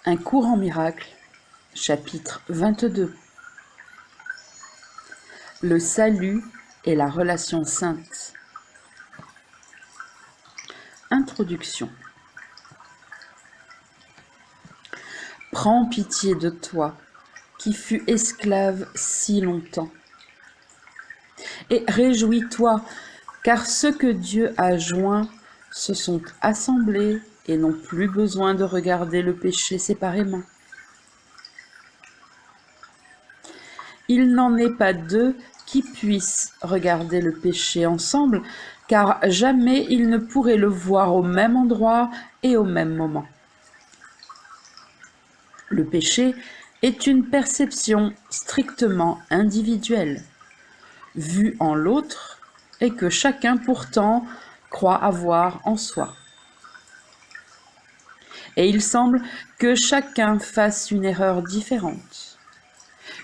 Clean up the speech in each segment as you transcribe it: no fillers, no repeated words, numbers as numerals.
Un cours en miracle, chapitre 22. Le salut et la relation sainte. Introduction. Prends pitié de toi, qui fus esclave si longtemps. Et réjouis-toi, car ceux que Dieu a joints se sont assemblés et n'ont plus besoin de regarder le péché séparément. Il n'en est pas deux qui puissent regarder le péché ensemble, car jamais ils ne pourraient le voir au même endroit et au même moment. Le péché est une perception strictement individuelle, vue en l'autre et que chacun pourtant croit avoir en soi. Et il semble que chacun fasse une erreur différente,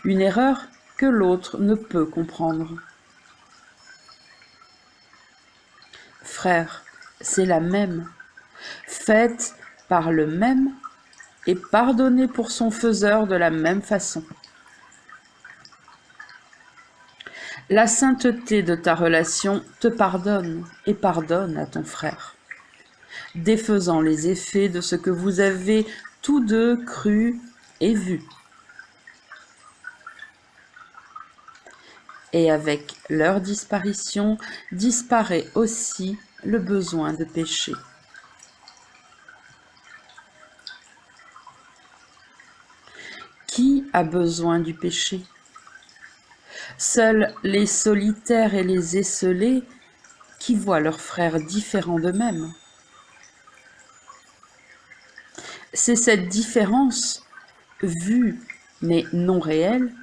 une erreur que l'autre ne peut comprendre. Frères, c'est la même, faite par le même et pardonnée pour son faiseur de la même façon. La sainteté de ta relation te pardonne et pardonne à ton frère, défaisant les effets de ce que vous avez tous deux cru et vu. Et avec leur disparition, disparaît aussi le besoin de péché. Qui a besoin du péché? Seuls les solitaires et les esseulés qui voient leurs frères différents d'eux-mêmes. C'est cette différence, vue mais non réelle,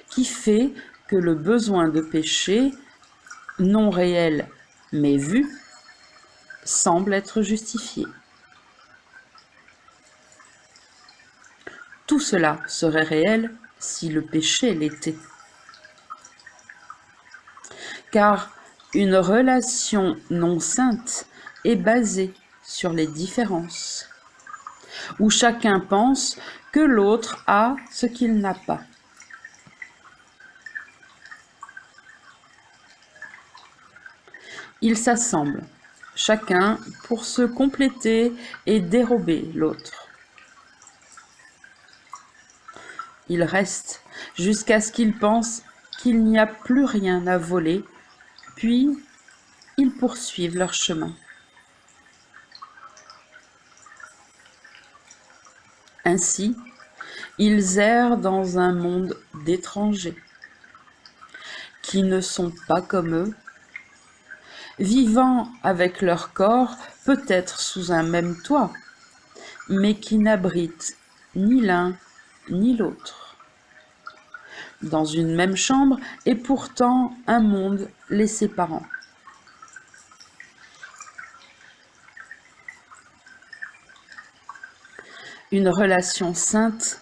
qui fait que le besoin de péché, non réel mais vu, semble être justifié. Tout cela serait réel si le péché l'était. Car une relation non sainte est basée sur les différences, où chacun pense que l'autre a ce qu'il n'a pas. Ils s'assemblent, chacun pour se compléter et dérober l'autre. Ils restent jusqu'à ce qu'ils pensent qu'il n'y a plus rien à voler, puis ils poursuivent leur chemin. Ainsi, ils errent dans un monde d'étrangers, qui ne sont pas comme eux, vivant avec leur corps peut-être sous un même toit, mais qui n'abritent ni l'un ni l'autre, dans une même chambre et pourtant un monde les séparant. Une relation sainte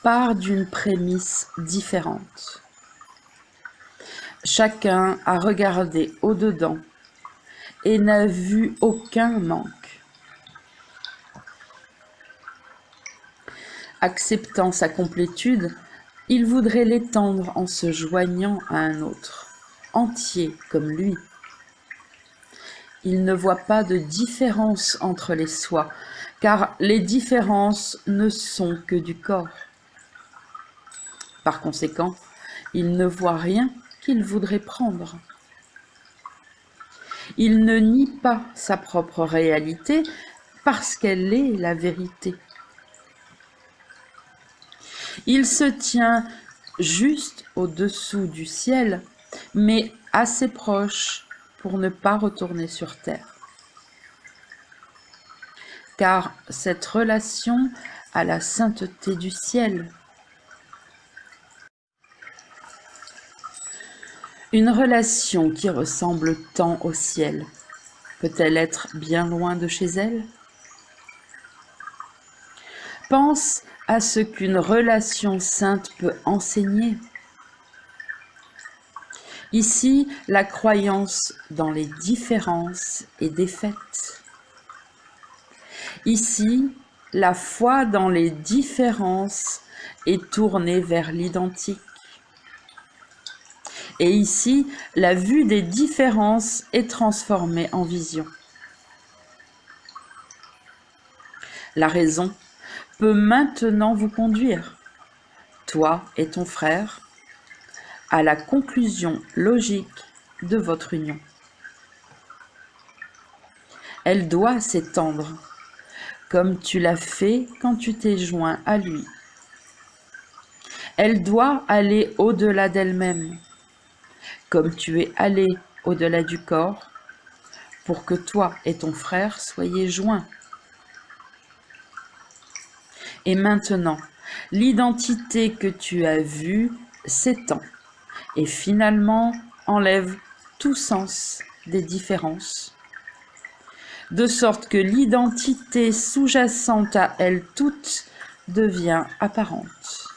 part d'une prémisse différente. Chacun a regardé au-dedans et n'a vu aucun manque. Acceptant sa complétude, il voudrait l'étendre en se joignant à un autre, entier comme lui. Il ne voit pas de différence entre les soi, car les différences ne sont que du corps. Par conséquent, il ne voit rien qu'il voudrait prendre. Il ne nie pas sa propre réalité parce qu'elle est la vérité. Il se tient juste au-dessous du ciel, mais assez proche pour ne pas retourner sur terre. Car cette relation a la sainteté du ciel. Une relation qui ressemble tant au ciel, peut-elle être bien loin de chez elle? Pense à ce qu'une relation sainte peut enseigner. Ici, la croyance dans les différences est défaite. Ici, La foi dans les différences est tournée vers l'identique. Et ici, la vue des différences est transformée en vision. La raison peut maintenant vous conduire, toi et ton frère, à la conclusion logique de votre union. Elle doit s'étendre, comme tu l'as fait quand tu t'es joint à lui. Elle doit aller au-delà d'elle-même, comme tu es allé au-delà du corps, pour que toi et ton frère soyez joints. Et maintenant, l'identité que tu as vue s'étend et finalement enlève tout sens des différences, de sorte que l'identité sous-jacente à elles toutes devient apparente.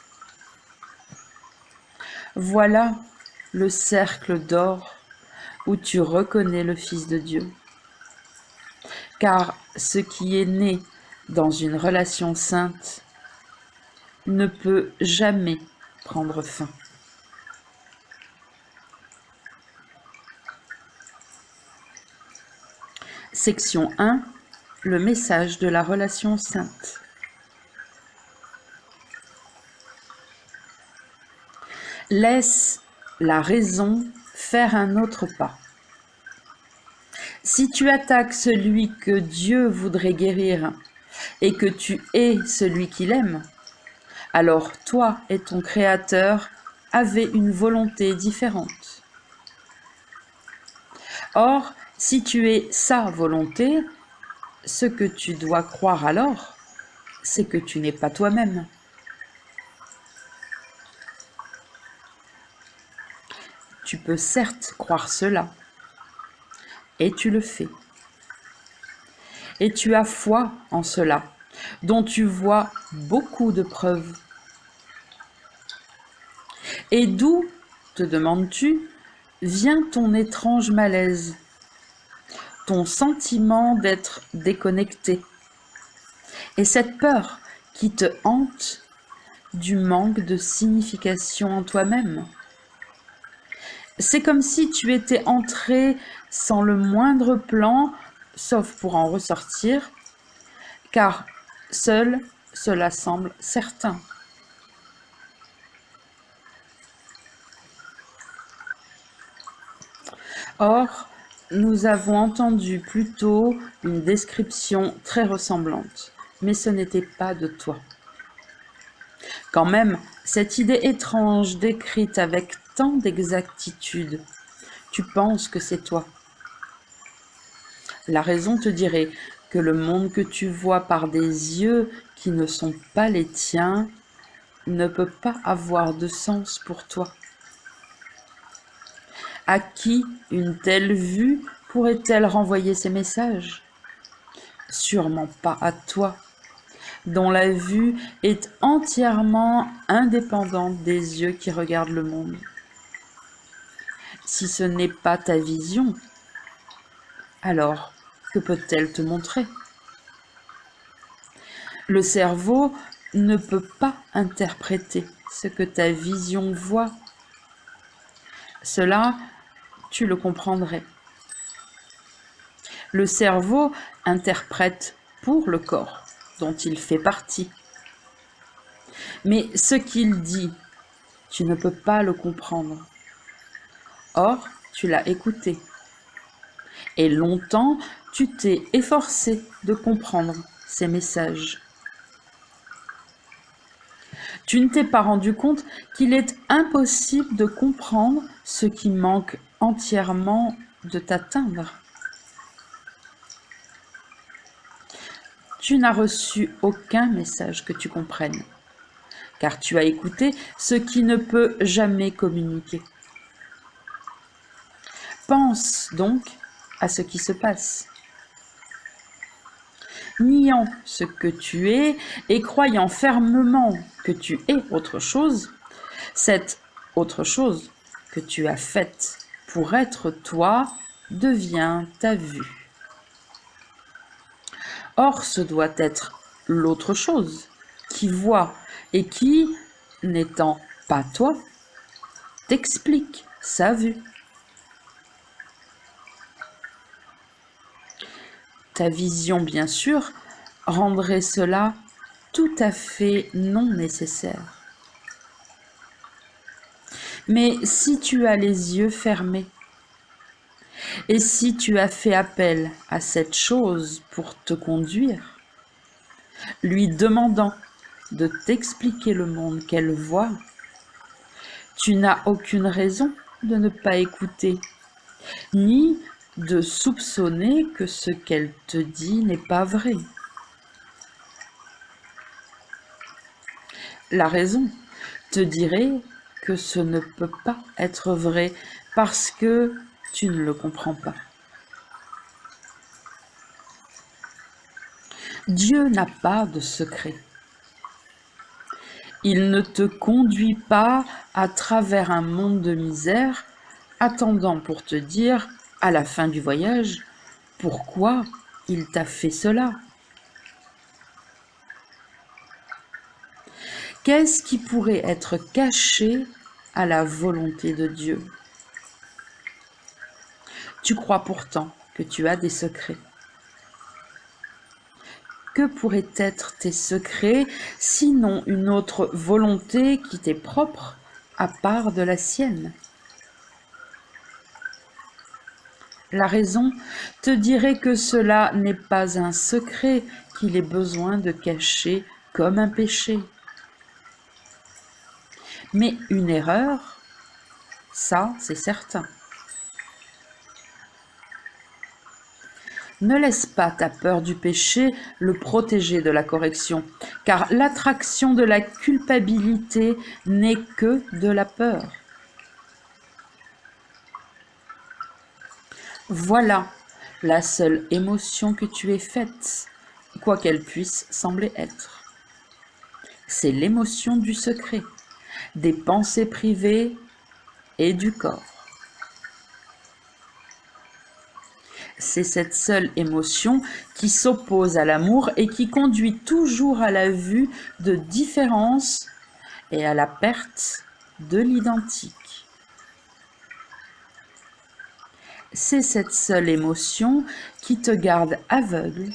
Voilà le cercle d'or où tu reconnais le Fils de Dieu. Car ce qui est né dans une relation sainte ne peut jamais prendre fin. Section 1. Le message de la relation sainte. Laisse la raison faire un autre pas. Si tu attaques celui que Dieu voudrait guérir et que tu es celui qu'il aime, alors toi et ton Créateur avez une volonté différente. Or, si tu es sa volonté, ce que tu dois croire alors, c'est que tu n'es pas toi-même. Tu peux certes croire cela, et tu le fais. Et tu as foi en cela, dont tu vois beaucoup de preuves. Et d'où, te demandes-tu, vient ton étrange malaise, ton sentiment d'être déconnecté, et cette peur qui te hante du manque de signification en toi-même? C'est comme si tu étais entré sans le moindre plan, sauf pour en ressortir, car seul cela semble certain. Or, nous avons entendu plus tôt une description très ressemblante, mais ce n'était pas de toi. Quand même, cette idée étrange décrite avec tant d'exactitude, tu penses que c'est toi. La raison te dirait que le monde que tu vois par des yeux qui ne sont pas les tiens ne peut pas avoir de sens pour toi. À qui une telle vue pourrait-elle renvoyer ces messages? Sûrement pas à toi, dont la vue est entièrement indépendante des yeux qui regardent le monde. Si ce n'est pas ta vision, alors que peut-elle te montrer? Le cerveau ne peut pas interpréter ce que ta vision voit. Cela, tu le comprendrais. Le cerveau interprète pour le corps dont il fait partie. Mais ce qu'il dit, tu ne peux pas le comprendre. Or, tu l'as écouté. Et longtemps, tu t'es efforcé de comprendre ces messages. Tu ne t'es pas rendu compte qu'il est impossible de comprendre ce qui manque entièrement de t'atteindre. Tu n'as reçu aucun message que tu comprennes, car tu as écouté ce qui ne peut jamais communiquer. Pense donc à ce qui se passe. Niant ce que tu es et croyant fermement que tu es autre chose, cette autre chose que tu as faite pour être toi devient ta vue. Or, ce doit être l'autre chose, qui voit et qui, n'étant pas toi, t'explique sa vue. Ta vision, bien sûr, rendrait cela tout à fait non nécessaire. Mais si tu as les yeux fermés, et si tu as fait appel à cette chose pour te conduire, lui demandant de t'expliquer le monde qu'elle voit, tu n'as aucune raison de ne pas écouter, ni de soupçonner que ce qu'elle te dit n'est pas vrai. La raison te dirait que ce ne peut pas être vrai parce que tu ne le comprends pas. Dieu n'a pas de secret. Il ne te conduit pas à travers un monde de misère, attendant pour te dire, à la fin du voyage, pourquoi il t'a fait cela. Qu'est-ce qui pourrait être caché à la volonté de Dieu? Tu crois pourtant que tu as des secrets. Que pourraient être tes secrets, sinon une autre volonté qui t'est propre, à part de la sienne? La raison te dirait que cela n'est pas un secret qu'il ait besoin de cacher comme un péché. Mais une erreur, ça c'est certain. Ne laisse pas ta peur du péché le protéger de la correction, car l'attraction de la culpabilité n'est que de la peur. Voilà la seule émotion que tu es faite, quoi qu'elle puisse sembler être. C'est l'émotion du secret, des pensées privées et du corps. C'est cette seule émotion qui s'oppose à l'amour et qui conduit toujours à la vue de différence et à la perte de l'identique. C'est cette seule émotion qui te garde aveugle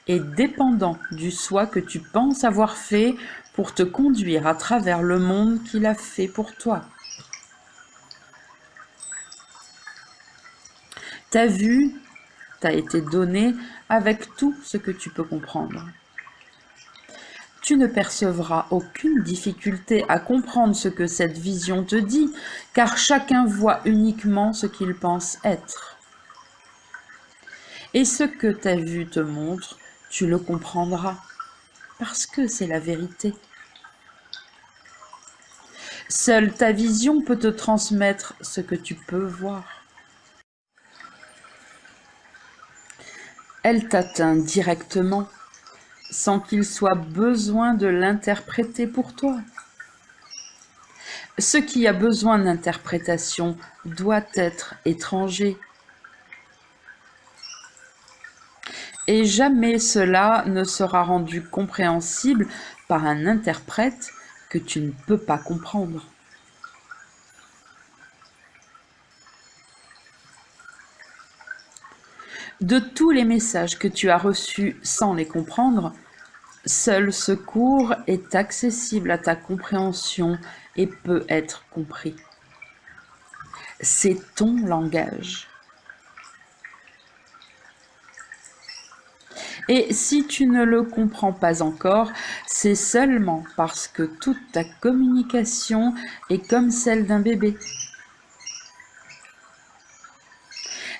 et dépendant du soi que tu penses avoir fait pour te conduire à travers le monde qu'il a fait pour toi. Ta vue t'a été donnée avec tout ce que tu peux comprendre. Tu ne percevras aucune difficulté à comprendre ce que cette vision te dit, car chacun voit uniquement ce qu'il pense être. Et ce que ta vue te montre, tu le comprendras, parce que c'est la vérité. Seule ta vision peut te transmettre ce que tu peux voir. Elle t'atteint directement, sans qu'il soit besoin de l'interpréter pour toi. Ce qui a besoin d'interprétation doit être étranger. Et jamais cela ne sera rendu compréhensible par un interprète que tu ne peux pas comprendre. De tous les messages que tu as reçus sans les comprendre, seul ce cours est accessible à ta compréhension et peut être compris. C'est ton langage. Et si tu ne le comprends pas encore, c'est seulement parce que toute ta communication est comme celle d'un bébé.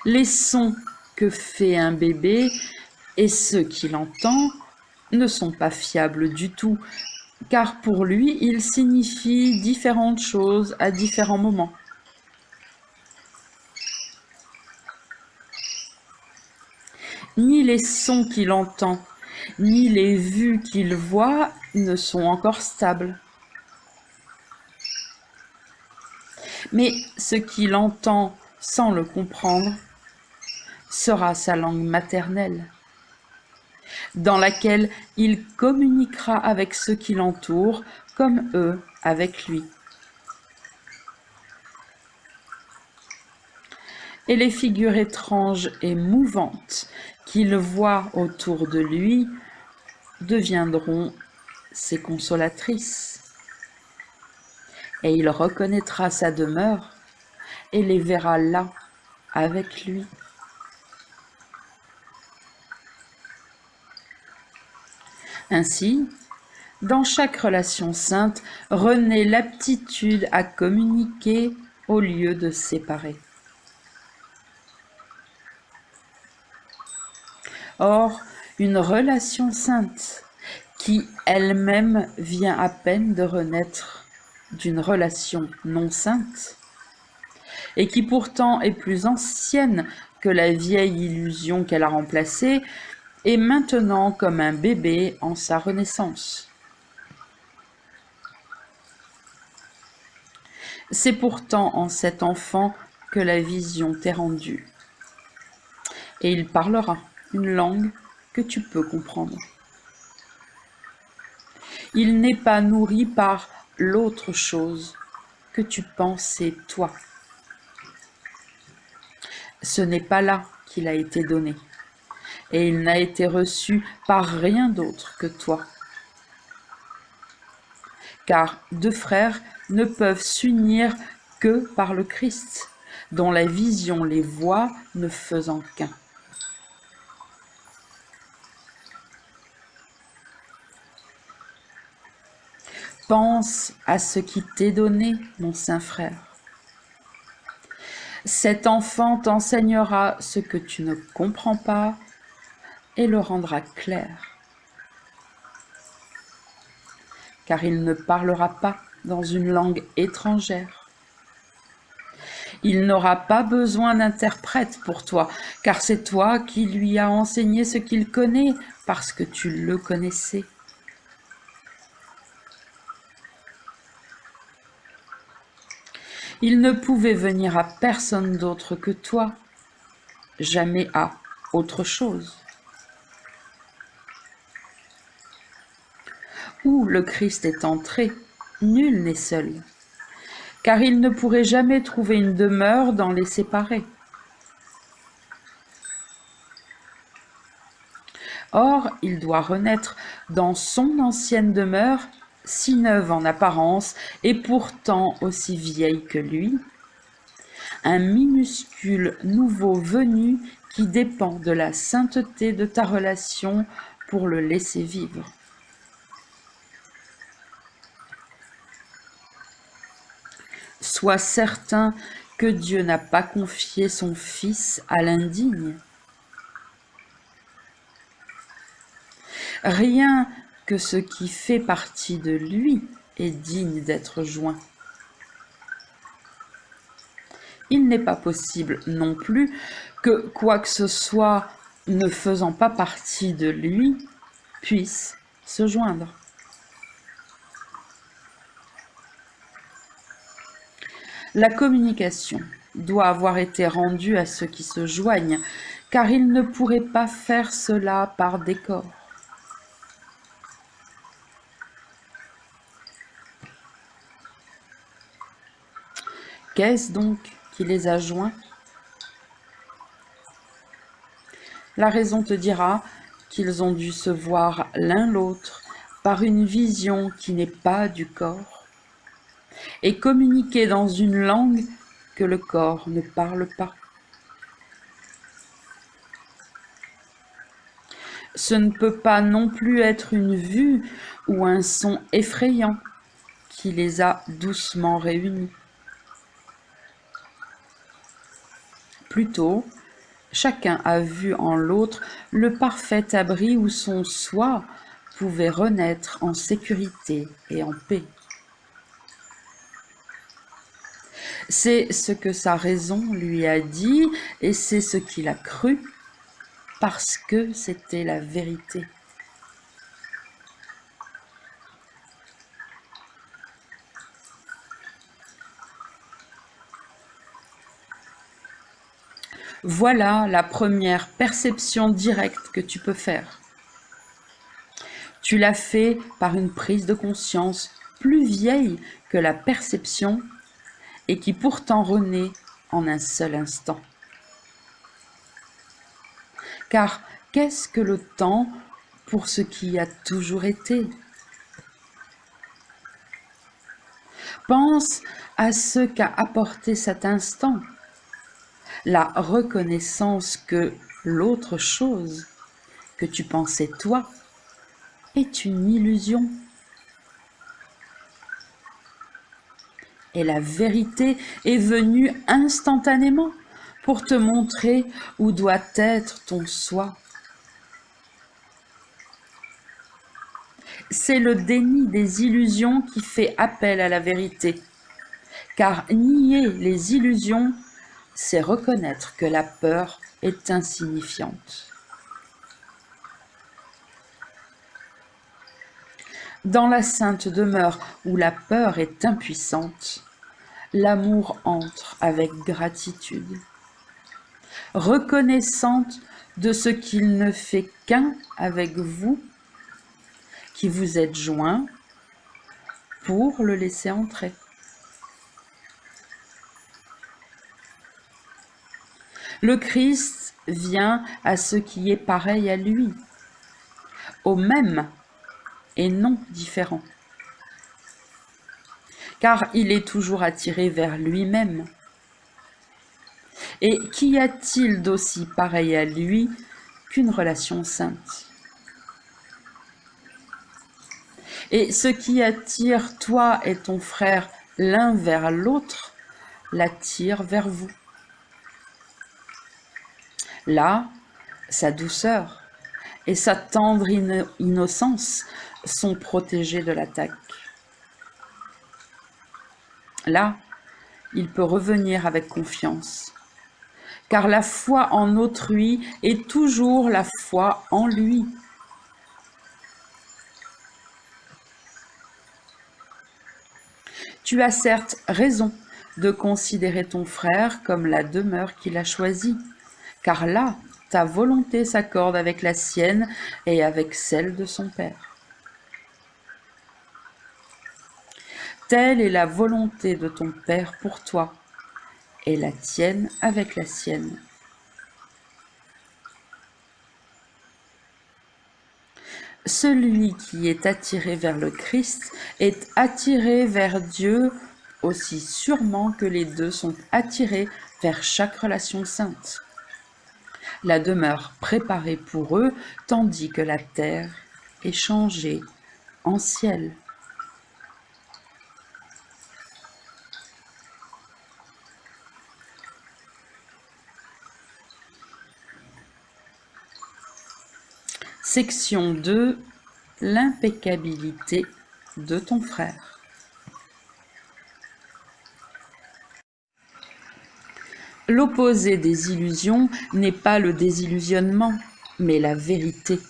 Les sons que fait un bébé et ceux qu'il entend ne sont pas fiables du tout, car pour lui, ils signifient différentes choses à différents moments. Ni les sons qu'il entend, ni les vues qu'il voit ne sont encore stables. Mais ce qu'il entend sans le comprendre sera sa langue maternelle. dans laquelle il communiquera avec ceux qui l'entourent, comme eux avec lui. Et les figures étranges et mouvantes qu'il voit autour de lui deviendront ses consolatrices. Et il reconnaîtra sa demeure et les verra là, avec lui. Ainsi, dans chaque relation sainte, renaît l'aptitude à communiquer au lieu de séparer. Or, une relation sainte, qui elle-même vient à peine de renaître d'une relation non sainte, et qui pourtant est plus ancienne que la vieille illusion qu'elle a remplacée, est maintenant comme un bébé en sa renaissance. C'est pourtant en cet enfant que la vision t'est rendue, et il parlera une langue que tu peux comprendre. Il n'est pas nourri par l'autre chose que tu pensais toi. Ce n'est pas là qu'il a été donné, et il n'a été reçu par rien d'autre que toi. Car deux frères ne peuvent s'unir que par le Christ, dont la vision les voit ne faisant qu'un. Pense à ce qui t'est donné, mon saint frère. Cet enfant t'enseignera ce que tu ne comprends pas et le rendra clair. Car il ne parlera pas dans une langue étrangère. Il n'aura pas besoin d'interprète pour toi, car c'est toi qui lui as enseigné ce qu'il connaît, parce que tu le connaissais. Il ne pouvait venir à personne d'autre que toi, jamais à autre chose. Où le Christ est entré, nul n'est seul, car il ne pourrait jamais trouver une demeure dans les séparés. Or, il doit renaître dans son ancienne demeure, si neuve en apparence et pourtant aussi vieille que lui, un minuscule nouveau venu qui dépend de la sainteté de ta relation pour le laisser vivre. Sois certain que Dieu n'a pas confié son Fils à l'indigne. Rien que ce qui fait partie de lui est digne d'être joint. Il n'est pas possible non plus que quoi que ce soit ne faisant pas partie de lui puisse se joindre. La communication doit avoir été rendue à ceux qui se joignent, car ils ne pourraient pas faire cela par décor. Qu'est-ce donc qui les a joints? La raison te dira qu'ils ont dû se voir l'un l'autre par une vision qui n'est pas du corps, et communiquer dans une langue que le corps ne parle pas. Ce ne peut pas non plus être une vue ou un son effrayant qui les a doucement réunis. Plutôt, chacun a vu en l'autre le parfait abri où son soi pouvait renaître en sécurité et en paix. C'est ce que sa raison lui a dit et c'est ce qu'il a cru, parce que c'était la vérité. Voilà la première perception directe que tu peux faire. Tu l'as fait par une prise de conscience plus vieille que la perception et qui pourtant renaît en un seul instant. Car qu'est-ce que le temps pour ce qui a toujours été? Pense à ce qu'a apporté cet instant, la reconnaissance que l'autre chose que tu pensais toi est une illusion. Et la vérité est venue instantanément pour te montrer où doit être ton soi. C'est le déni des illusions qui fait appel à la vérité, car nier les illusions, c'est reconnaître que la peur est insignifiante. Dans la sainte demeure où la peur est impuissante, l'amour entre avec gratitude, reconnaissante de ce qu'il ne fait qu'un avec vous, qui vous êtes joints pour le laisser entrer. Le Christ vient à ce qui est pareil à lui, au même et non différent, car il est toujours attiré vers lui-même. Et qu'y a-t-il d'aussi pareil à lui qu'une relation sainte? Et ce qui attire toi et ton frère l'un vers l'autre, l'attire vers vous. Là, sa douceur et sa tendre innocence sont protégés de l'attaque. Là, il peut revenir avec confiance, car la foi en autrui est toujours la foi en lui. Tu as certes raison de considérer ton frère comme la demeure qu'il a choisie, car là, ta volonté s'accorde avec la sienne et avec celle de son père. Telle est la volonté de ton père pour toi, et la tienne avec la sienne. Celui qui est attiré vers le Christ est attiré vers Dieu aussi sûrement que les deux sont attirés vers chaque relation sainte. La demeure préparée pour eux, tandis que la terre est changée en ciel. Section 2. L'impeccabilité de ton frère. L'opposé des illusions n'est pas le désillusionnement, mais la vérité.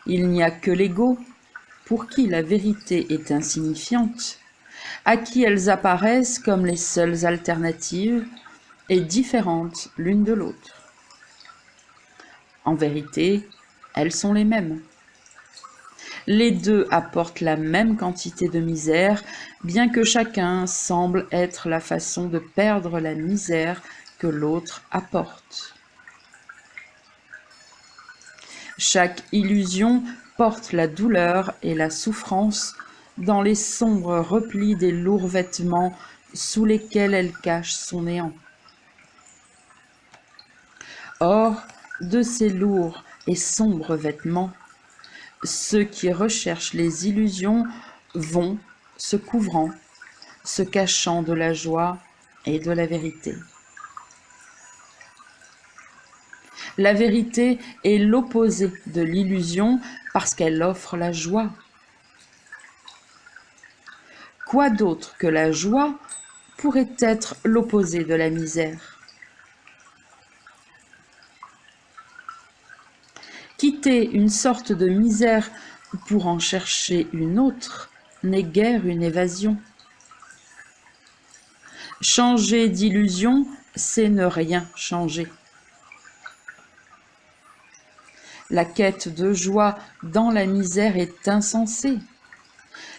Il n'y a que l'ego, pour qui la vérité est insignifiante, à qui elles apparaissent comme les seules alternatives et différentes l'une de l'autre. En vérité, elles sont les mêmes. Les deux apportent la même quantité de misère, bien que chacun semble être la façon de perdre la misère que l'autre apporte. Chaque illusion porte la douleur et la souffrance dans les sombres replis des lourds vêtements sous lesquels elle cache son néant. Or, de ces lourds et sombres vêtements, ceux qui recherchent les illusions vont se couvrant, se cachant de la joie et de la vérité. La vérité est l'opposé de l'illusion parce qu'elle offre la joie. Quoi d'autre que la joie pourrait être l'opposé de la misère? Quitter une sorte de misère pour en chercher une autre n'est guère une évasion. Changer d'illusion, c'est ne rien changer. La quête de joie dans la misère est insensée.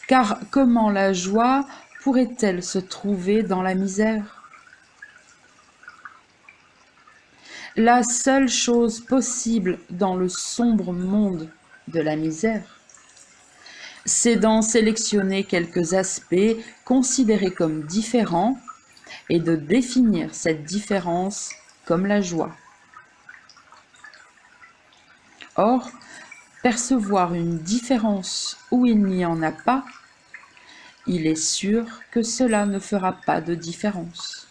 Car comment la joie pourrait-elle se trouver dans la misère? La seule chose possible dans le sombre monde de la misère, c'est d'en sélectionner quelques aspects considérés comme différents et de définir cette différence comme la joie. Or, percevoir une différence où il n'y en a pas, il est sûr que cela ne fera pas de différence.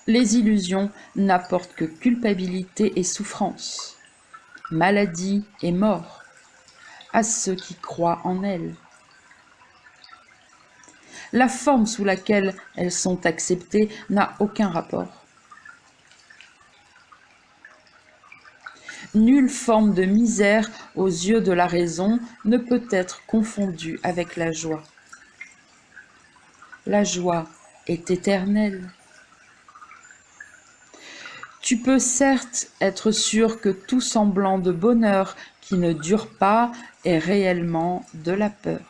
Les illusions n'apportent que culpabilité et souffrance, maladie et mort à ceux qui croient en elles. La forme sous laquelle elles sont acceptées n'a aucun rapport. Nulle forme de misère aux yeux de la raison ne peut être confondue avec la joie. La joie est éternelle. Tu peux certes être sûr que tout semblant de bonheur qui ne dure pas est réellement de la peur.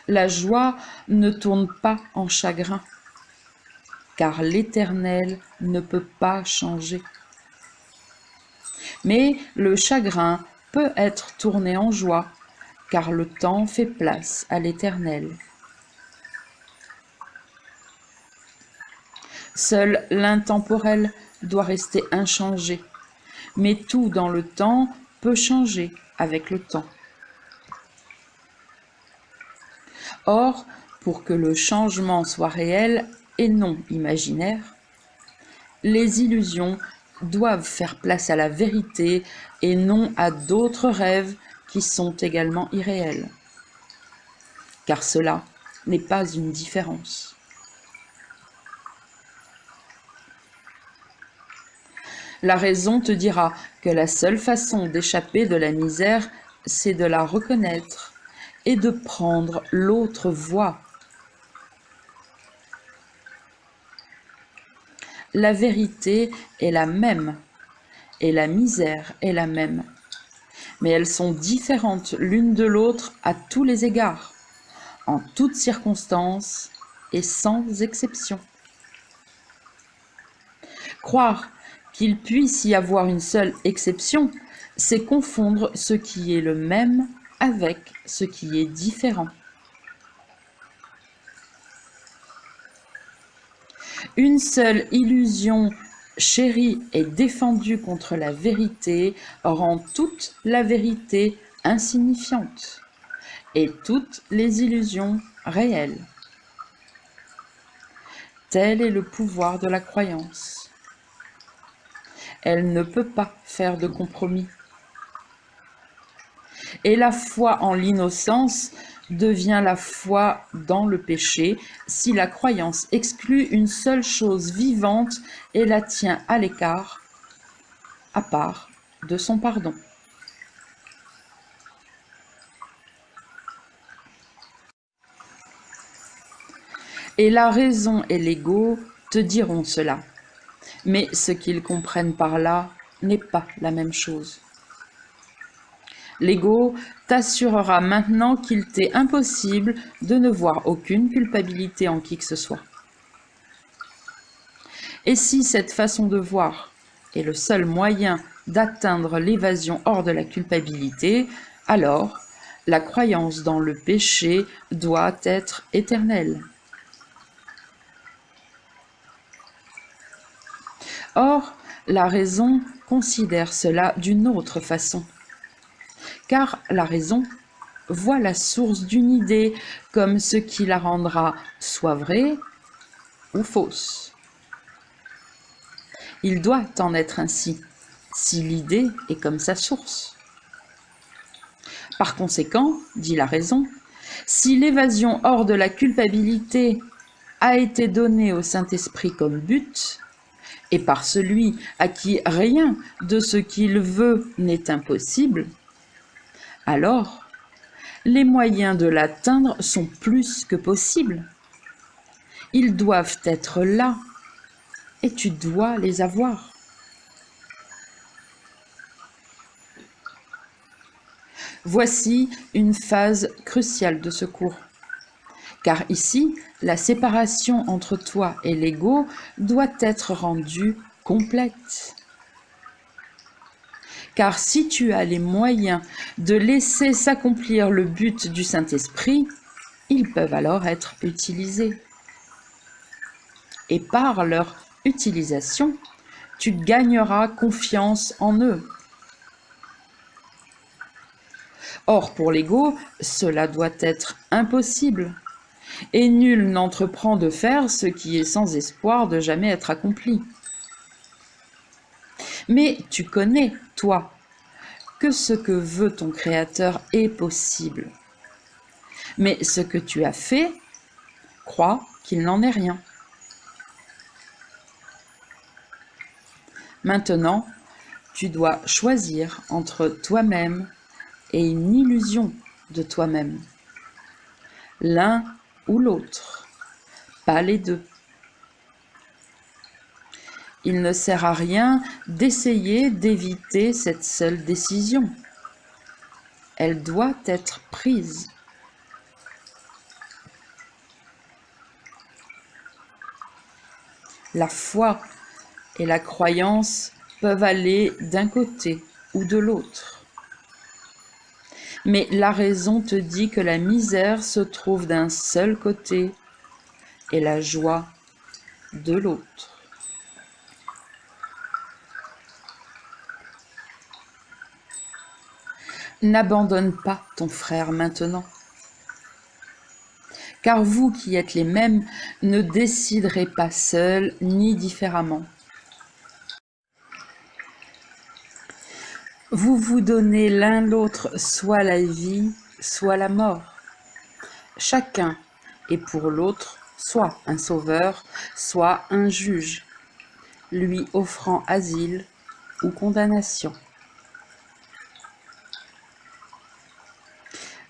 La joie ne tourne pas en chagrin, car l'Éternel ne peut pas changer. Mais le chagrin peut être tourné en joie, car le temps fait place à l'Éternel. Seul l'intemporel doit rester inchangé, mais tout dans le temps peut changer avec le temps. Or, pour que le changement soit réel et non imaginaire, les illusions doivent faire place à la vérité et non à d'autres rêves qui sont également irréels. Car cela n'est pas une différence. La raison te dira que la seule façon d'échapper de la misère, c'est de la reconnaître et de prendre l'autre voie. La vérité est la même et la misère est la même, mais elles sont différentes l'une de l'autre à tous les égards, en toutes circonstances et sans exception. Croire qu'il puisse y avoir une seule exception, c'est confondre ce qui est le même avec ce qui est différent. Une seule illusion chérie et défendue contre la vérité rend toute la vérité insignifiante et toutes les illusions réelles. Tel est le pouvoir de la croyance. Elle ne peut pas faire de compromis. Et la foi en l'innocence devient la foi dans le péché si la croyance exclut une seule chose vivante et la tient à l'écart, à part de son pardon. Et la raison et l'ego te diront cela, mais ce qu'ils comprennent par là n'est pas la même chose. L'ego t'assurera maintenant qu'il t'est impossible de ne voir aucune culpabilité en qui que ce soit. Et si cette façon de voir est le seul moyen d'atteindre l'évasion hors de la culpabilité, alors la croyance dans le péché doit être éternelle. Or, la raison considère cela d'une autre façon. Car la raison voit la source d'une idée comme ce qui la rendra soit vraie ou fausse. Il doit en être ainsi, si l'idée est comme sa source. Par conséquent, dit la raison, si l'évasion hors de la culpabilité a été donnée au Saint-Esprit comme but, et par celui à qui rien de ce qu'il veut n'est impossible, alors les moyens de l'atteindre sont plus que possibles. Ils doivent être là et tu dois les avoir. Voici une phase cruciale de ce cours. Car ici, la séparation entre toi et l'ego doit être rendue complète. Car si tu as les moyens de laisser s'accomplir le but du Saint-Esprit, ils peuvent alors être utilisés. Et par leur utilisation, tu gagneras confiance en eux. Or, pour l'ego, cela doit être impossible. Et nul n'entreprend de faire ce qui est sans espoir de jamais être accompli. Mais tu connais, toi, que ce que veut ton Créateur est possible. Mais ce que tu as fait, crois qu'il n'en est rien. Maintenant, tu dois choisir entre toi-même et une illusion de toi-même. L'un ou l'autre, pas les deux. Il ne sert à rien d'essayer d'éviter cette seule décision. Elle doit être prise. La foi et la croyance peuvent aller d'un côté ou de l'autre. Mais la raison te dit que la misère se trouve d'un seul côté et la joie de l'autre. N'abandonne pas ton frère maintenant. Car vous qui êtes les mêmes ne déciderez pas seuls ni différemment. Vous vous donnez l'un l'autre soit la vie, soit la mort. Chacun est pour l'autre soit un sauveur, soit un juge, lui offrant asile ou condamnation.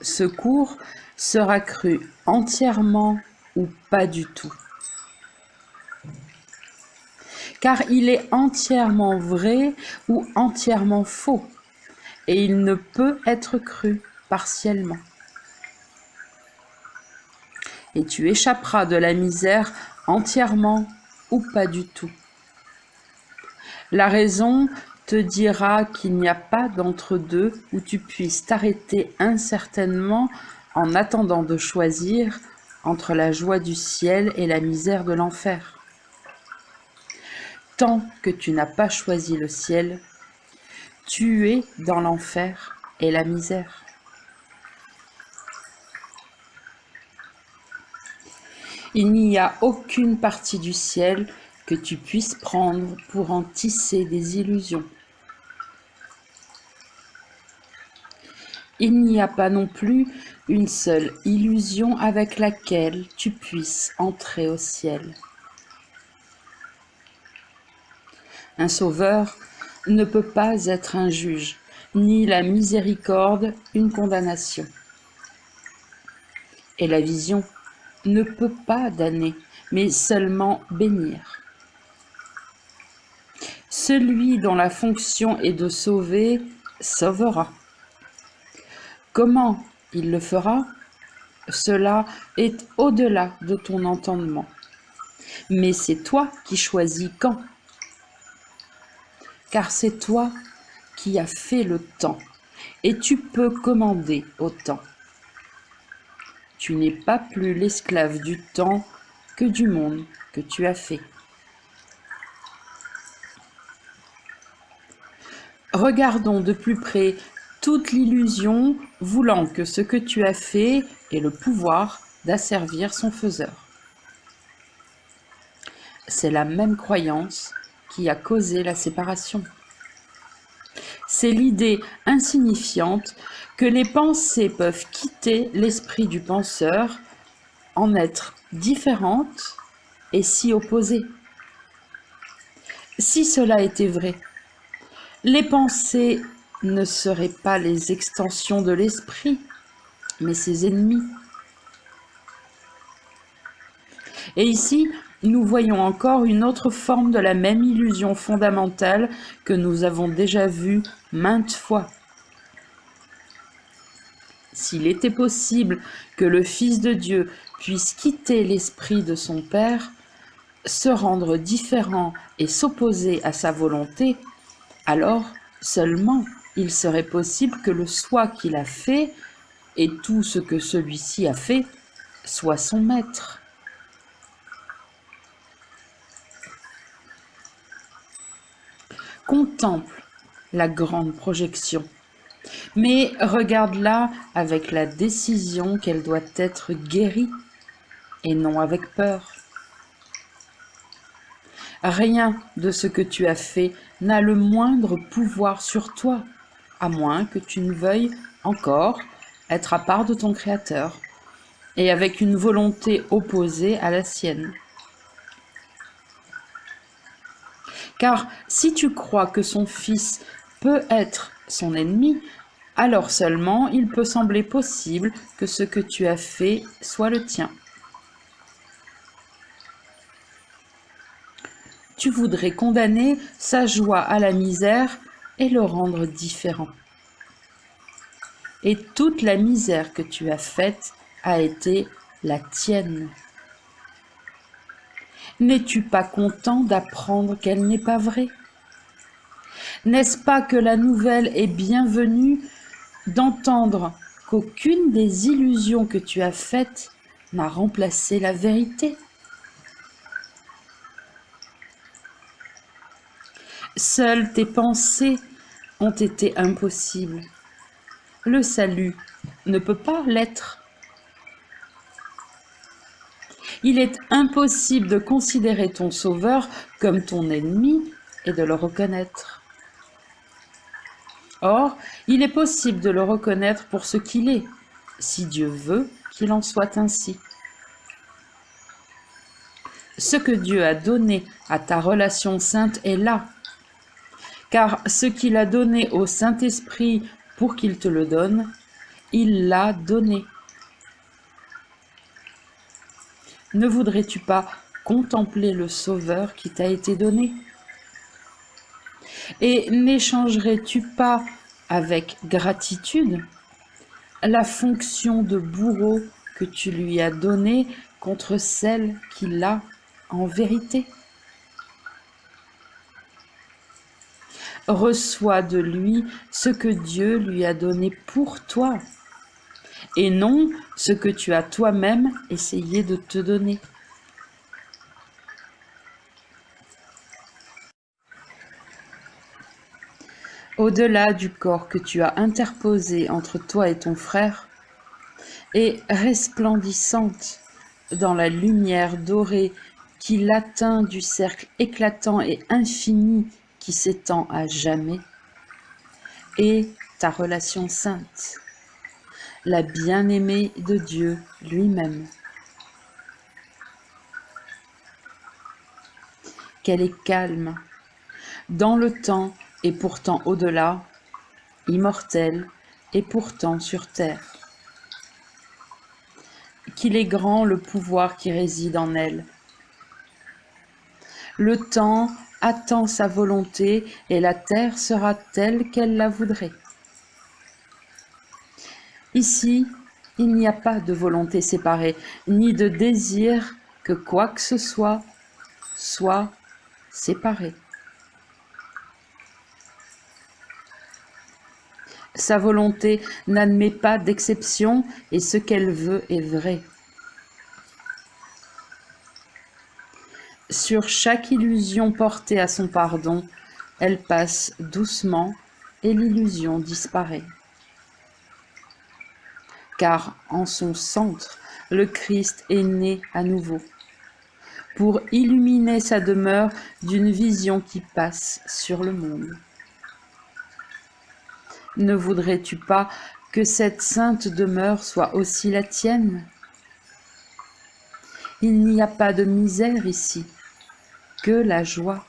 Ce cours sera cru entièrement ou pas du tout. Car il est entièrement vrai ou entièrement faux, et il ne peut être cru partiellement. Et tu échapperas de la misère entièrement ou pas du tout. La raison te dira qu'il n'y a pas d'entre-deux où tu puisses t'arrêter incertainement en attendant de choisir entre la joie du ciel et la misère de l'enfer. Tant que tu n'as pas choisi le ciel, tu es dans l'enfer et la misère. Il n'y a aucune partie du ciel que tu puisses prendre pour en tisser des illusions. Il n'y a pas non plus une seule illusion avec laquelle tu puisses entrer au ciel. Un sauveur ne peut pas être un juge, ni la miséricorde une condamnation. Et la vision ne peut pas damner, mais seulement bénir. Celui dont la fonction est de sauver, sauvera. Comment il le fera? Cela est au-delà de ton entendement. Mais c'est toi qui choisis quand. Car c'est toi qui as fait le temps, et tu peux commander au temps. Tu n'es pas plus l'esclave du temps que du monde que tu as fait. Regardons de plus près toute l'illusion voulant que ce que tu as fait ait le pouvoir d'asservir son faiseur. C'est la même croyance qui a causé la séparation. C'est l'idée insignifiante que les pensées peuvent quitter l'esprit du penseur, en être différentes et s'y opposer. Si cela était vrai, les pensées ne seraient pas les extensions de l'esprit, mais ses ennemis. Et ici, nous voyons encore une autre forme de la même illusion fondamentale que nous avons déjà vue maintes fois. S'il était possible que le Fils de Dieu puisse quitter l'esprit de son Père, se rendre différent et s'opposer à sa volonté, alors seulement il serait possible que le soi qu'il a fait et tout ce que celui-ci a fait soit son maître. Contemple la grande projection, mais regarde-la avec la décision qu'elle doit être guérie et non avec peur. Rien de ce que tu as fait n'a le moindre pouvoir sur toi, à moins que tu ne veuilles encore être à part de ton Créateur et avec une volonté opposée à la sienne. Car si tu crois que son fils peut être son ennemi, alors seulement il peut sembler possible que ce que tu as fait soit le tien. Tu voudrais condamner sa joie à la misère et le rendre différent. Et toute la misère que tu as faite a été la tienne. N'es-tu pas content d'apprendre qu'elle n'est pas vraie? N'est-ce pas que la nouvelle est bienvenue d'entendre qu'aucune des illusions que tu as faites n'a remplacé la vérité? Seules tes pensées ont été impossibles. Le salut ne peut pas l'être. Il est impossible de considérer ton Sauveur comme ton ennemi et de le reconnaître. Or, il est possible de le reconnaître pour ce qu'il est, si Dieu veut qu'il en soit ainsi. Ce que Dieu a donné à ta relation sainte est là, car ce qu'il a donné au Saint-Esprit pour qu'il te le donne, il l'a donné. Ne voudrais-tu pas contempler le Sauveur qui t'a été donné? Et n'échangerais-tu pas avec gratitude la fonction de bourreau que tu lui as donnée contre celle qu'il a en vérité? Reçois de lui ce que Dieu lui a donné pour toi, et non ce que tu as toi-même essayé de te donner. Au-delà du corps que tu as interposé entre toi et ton frère, et resplendissante dans la lumière dorée qui l'atteint du cercle éclatant et infini qui s'étend à jamais, et ta relation sainte, la bien-aimée de Dieu lui-même. Qu'elle est calme, dans le temps et pourtant au-delà, immortelle et pourtant sur terre. Qu'il est grand le pouvoir qui réside en elle. Le temps attend sa volonté et la terre sera telle qu'elle la voudrait. Ici, il n'y a pas de volonté séparée, ni de désir que quoi que ce soit séparé. Sa volonté n'admet pas d'exception et ce qu'elle veut est vrai. Sur chaque illusion portée à son pardon, elle passe doucement et l'illusion disparaît. Car en son centre, le Christ est né à nouveau, pour illuminer sa demeure d'une vision qui passe sur le monde. Ne voudrais-tu pas que cette sainte demeure soit aussi la tienne? Il n'y a pas de misère ici, que la joie.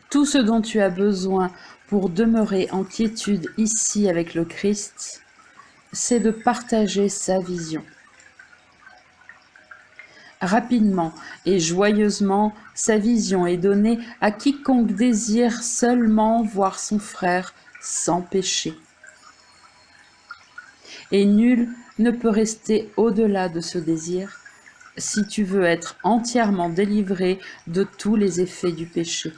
Tout ce dont tu as besoin pour demeurer en quiétude ici avec le Christ, c'est de partager sa vision. Rapidement et joyeusement, sa vision est donnée à quiconque désire seulement voir son frère sans péché. Et nul ne peut rester au-delà de ce désir si tu veux être entièrement délivré de tous les effets du péché.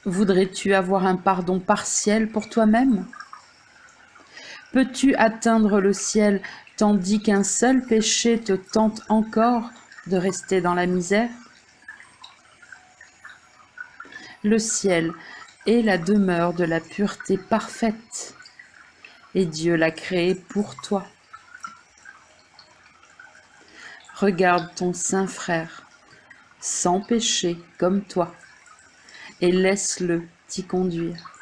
Voudrais-tu avoir un pardon partiel pour toi-même ? Peux-tu atteindre le ciel tandis qu'un seul péché te tente encore de rester dans la misère ? Le ciel est la demeure de la pureté parfaite, et Dieu l'a créé pour toi. Regarde ton saint frère, sans péché comme toi, et laisse-le t'y conduire.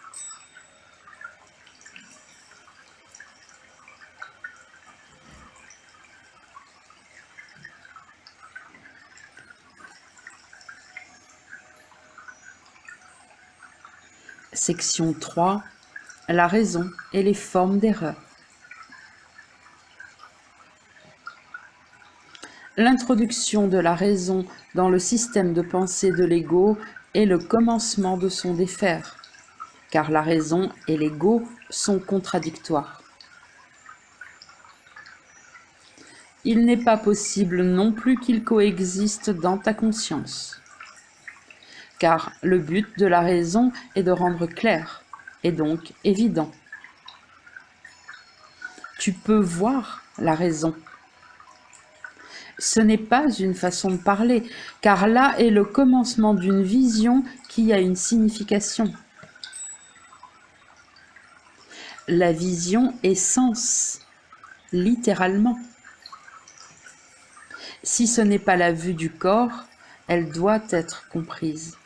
Section 3. La raison et les formes d'erreur. L'introduction de la raison dans le système de pensée de l'ego est le commencement de son défaire, car la raison et l'ego sont contradictoires. Il n'est pas possible non plus qu'ils coexistent dans ta conscience, car le but de la raison est de rendre clair, et donc évident. Tu peux voir la raison. Ce n'est pas une façon de parler, car là est le commencement d'une vision qui a une signification. La vision est sens, littéralement. Si ce n'est pas la vue du corps, elle doit être comprise,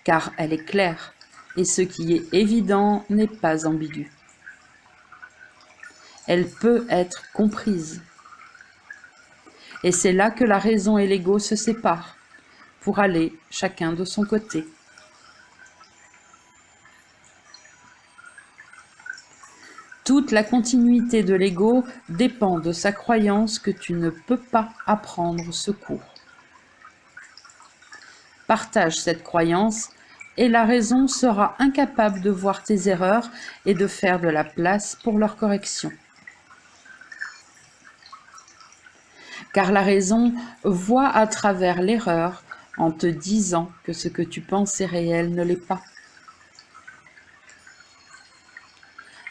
car elle est claire, et ce qui est évident n'est pas ambigu. Elle peut être comprise. Et c'est là que la raison et l'ego se séparent, pour aller chacun de son côté. Toute la continuité de l'ego dépend de sa croyance que tu ne peux pas apprendre ce cours. Partage cette croyance et la raison sera incapable de voir tes erreurs et de faire de la place pour leur correction. Car la raison voit à travers l'erreur en te disant que ce que tu penses est réel ne l'est pas.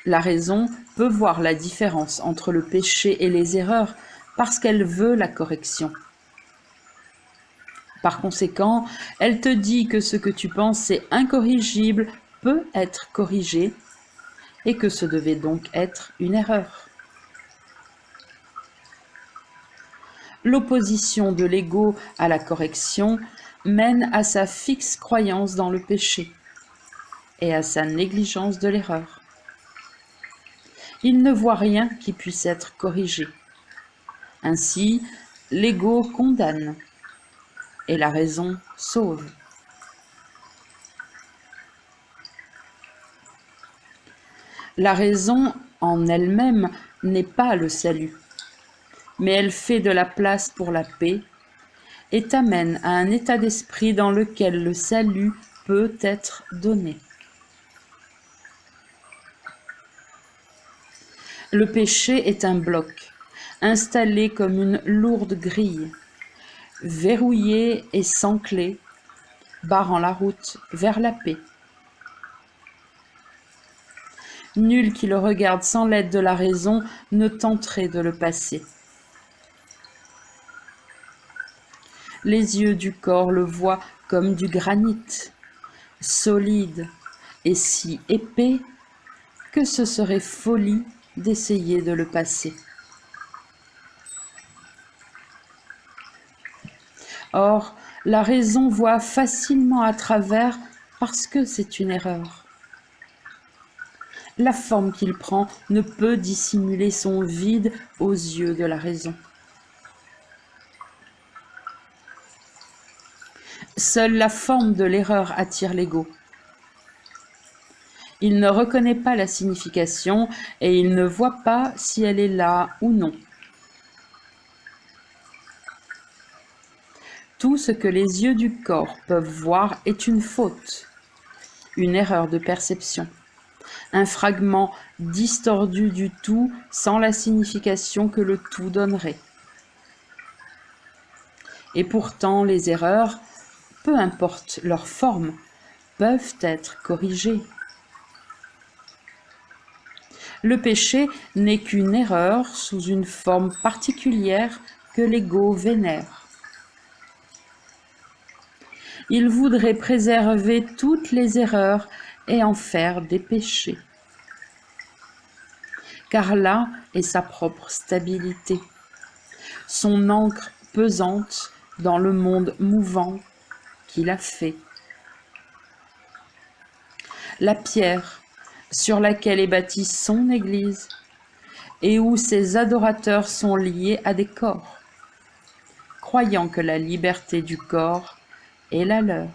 La raison peut voir la différence entre le péché et les erreurs parce qu'elle veut la correction. Par conséquent, elle te dit que ce que tu penses est incorrigible peut être corrigé et que ce devait donc être une erreur. L'opposition de l'ego à la correction mène à sa fixe croyance dans le péché et à sa négligence de l'erreur. Il ne voit rien qui puisse être corrigé. Ainsi, l'ego condamne et la raison sauve. La raison en elle-même n'est pas le salut, mais elle fait de la place pour la paix et t'amène à un état d'esprit dans lequel le salut peut être donné. Le péché est un bloc, installé comme une lourde grille, verrouillé et sans clé, barrant la route vers la paix. Nul qui le regarde sans l'aide de la raison ne tenterait de le passer. Les yeux du corps le voient comme du granit, solide et si épais que ce serait folie d'essayer de le passer. Or, la raison voit facilement à travers parce que c'est une erreur. La forme qu'il prend ne peut dissimuler son vide aux yeux de la raison. Seule la forme de l'erreur attire l'ego. Il ne reconnaît pas la signification et il ne voit pas si elle est là ou non. Tout ce que les yeux du corps peuvent voir est une faute, une erreur de perception, un fragment distordu du tout sans la signification que le tout donnerait. Et pourtant, les erreurs, peu importe leur forme, peuvent être corrigées. Le péché n'est qu'une erreur sous une forme particulière que l'ego vénère. Il voudrait préserver toutes les erreurs et en faire des péchés. Car là est sa propre stabilité, son ancre pesante dans le monde mouvant qu'il a fait. La pierre sur laquelle est bâtie son Église et où ses adorateurs sont liés à des corps, croyant que la liberté du corps est la leur.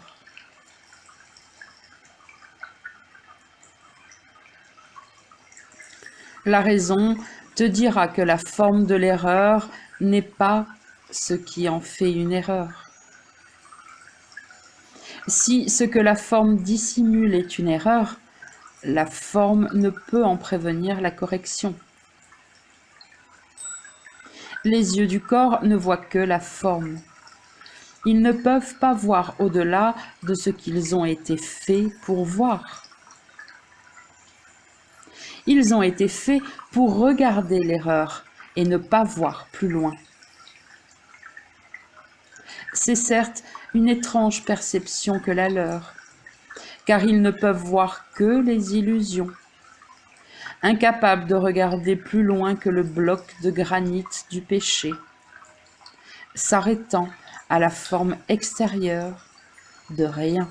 La raison te dira que la forme de l'erreur n'est pas ce qui en fait une erreur. Si ce que la forme dissimule est une erreur, la forme ne peut en prévenir la correction. Les yeux du corps ne voient que la forme. Ils ne peuvent pas voir au-delà de ce qu'ils ont été faits pour voir. Ils ont été faits pour regarder l'erreur et ne pas voir plus loin. C'est certes une étrange perception que la leur, car ils ne peuvent voir que les illusions, incapables de regarder plus loin que le bloc de granit du péché, s'arrêtant à la forme extérieure de rien.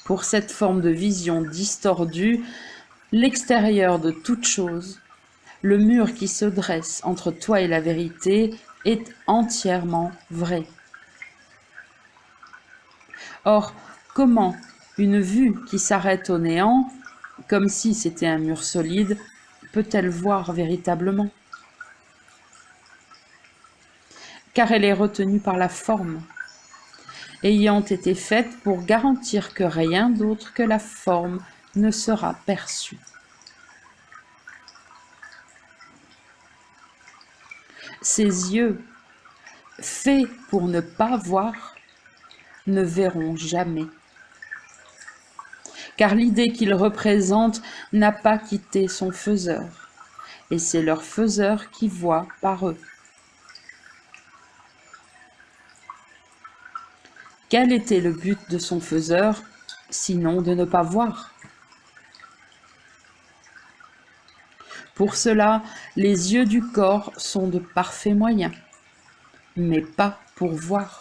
Pour cette forme de vision distordue, l'extérieur de toute chose, le mur qui se dresse entre toi et la vérité, est entièrement vrai. Or, comment une vue qui s'arrête au néant, comme si c'était un mur solide, peut-elle voir véritablement? Car elle est retenue par la forme, ayant été faite pour garantir que rien d'autre que la forme ne sera perçu. Ses yeux, faits pour ne pas voir, ne verront jamais. Car l'idée qu'ils représentent n'a pas quitté son faiseur, et c'est leur faiseur qui voit par eux. Quel était le but de son faiseur, sinon de ne pas voir? Pour cela, les yeux du corps sont de parfaits moyens, mais pas pour voir.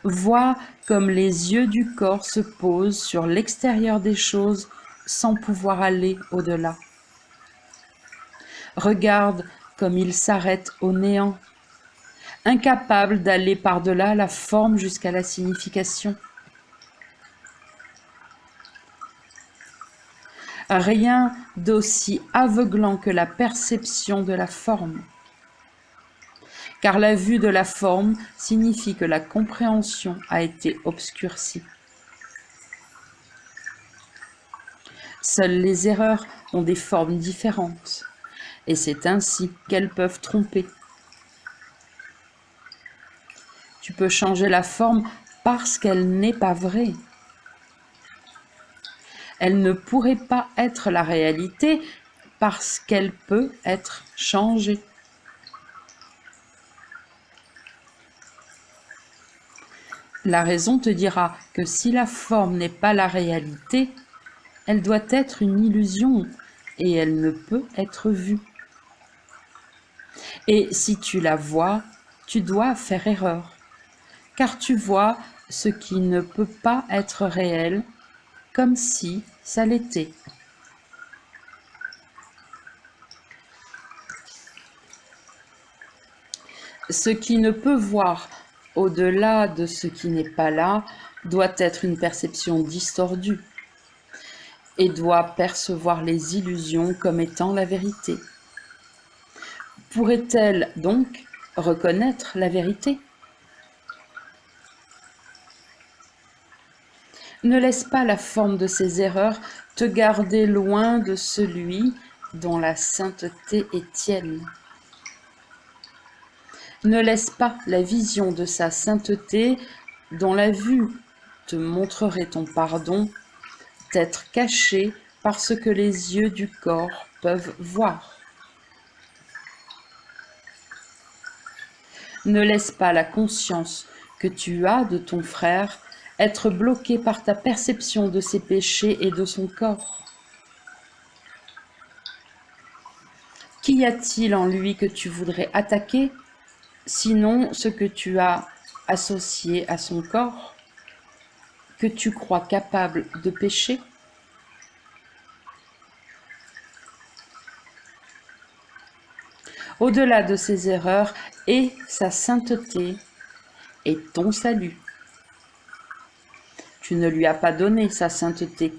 Vois comme les yeux du corps se posent sur l'extérieur des choses sans pouvoir aller au-delà. Regarde comme ils s'arrêtent au néant, incapables d'aller par-delà la forme jusqu'à la signification. Rien d'aussi aveuglant que la perception de la forme. Car la vue de la forme signifie que la compréhension a été obscurcie. Seules les erreurs ont des formes différentes, et c'est ainsi qu'elles peuvent tromper. Tu peux changer la forme parce qu'elle n'est pas vraie. Elle ne pourrait pas être la réalité parce qu'elle peut être changée. La raison te dira que si la forme n'est pas la réalité, elle doit être une illusion et elle ne peut être vue. Et si tu la vois, tu dois faire erreur, car tu vois ce qui ne peut pas être réel, comme si ça l'était. Ce qui ne peut voir au-delà de ce qui n'est pas là doit être une perception distordue et doit percevoir les illusions comme étant la vérité. Pourrait-elle donc reconnaître la vérité? Ne laisse pas la forme de ces erreurs te garder loin de celui dont la sainteté est tienne. Ne laisse pas la vision de sa sainteté, dont la vue te montrerait ton pardon, t'être cachée par ce que les yeux du corps peuvent voir. Ne laisse pas la conscience que tu as de ton frère être bloquée par ta perception de ses péchés et de son corps. Qu'y a-t-il en lui que tu voudrais attaquer, sinon ce que tu as associé à son corps, que tu crois capable de pécher? Au-delà de ses erreurs est sa sainteté et ton salut. Tu ne lui as pas donné sa sainteté,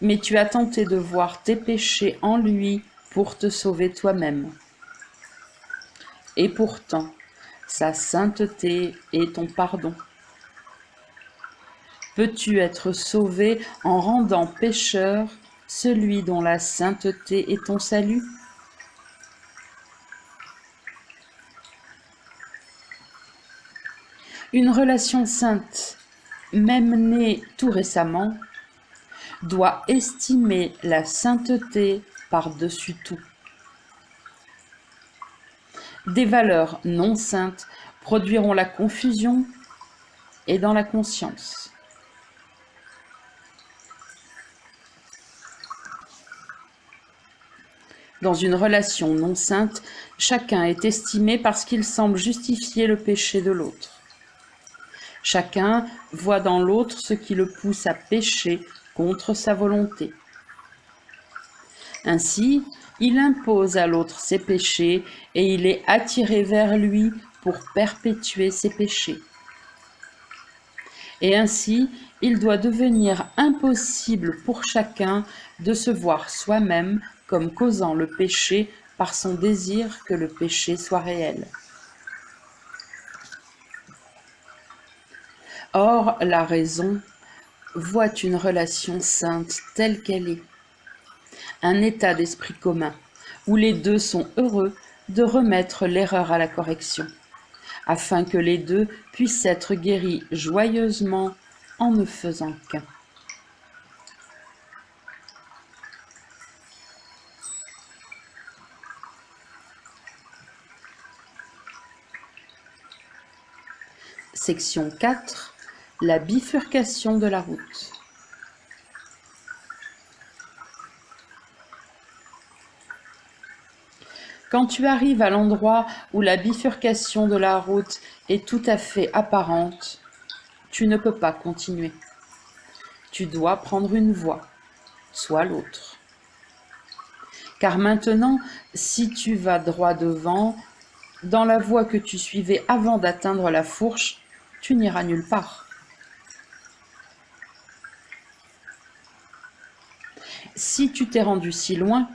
mais tu as tenté de voir tes péchés en lui pour te sauver toi-même. Et pourtant, sa sainteté est ton pardon. Peux-tu être sauvé en rendant pécheur celui dont la sainteté est ton salut? Une relation sainte, même née tout récemment, doit estimer la sainteté par-dessus tout. Des valeurs non saintes produiront la confusion et dans la conscience. Dans une relation non sainte, chacun est estimé parce qu'il semble justifier le péché de l'autre. Chacun voit dans l'autre ce qui le pousse à pécher contre sa volonté. Ainsi, il impose à l'autre ses péchés et il est attiré vers lui pour perpétuer ses péchés. Et ainsi, il doit devenir impossible pour chacun de se voir soi-même comme causant le péché par son désir que le péché soit réel. Or, la raison voit une relation sainte telle qu'elle est, un état d'esprit commun, où les deux sont heureux de remettre l'erreur à la correction, afin que les deux puissent être guéris joyeusement en ne faisant qu'un. Section 4. La bifurcation de la route. Quand tu arrives à l'endroit où la bifurcation de la route est tout à fait apparente, tu ne peux pas continuer. Tu dois prendre une voie, soit l'autre. Car maintenant, si tu vas droit devant, dans la voie que tu suivais avant d'atteindre la fourche, tu n'iras nulle part. Si tu t'es rendu si loin,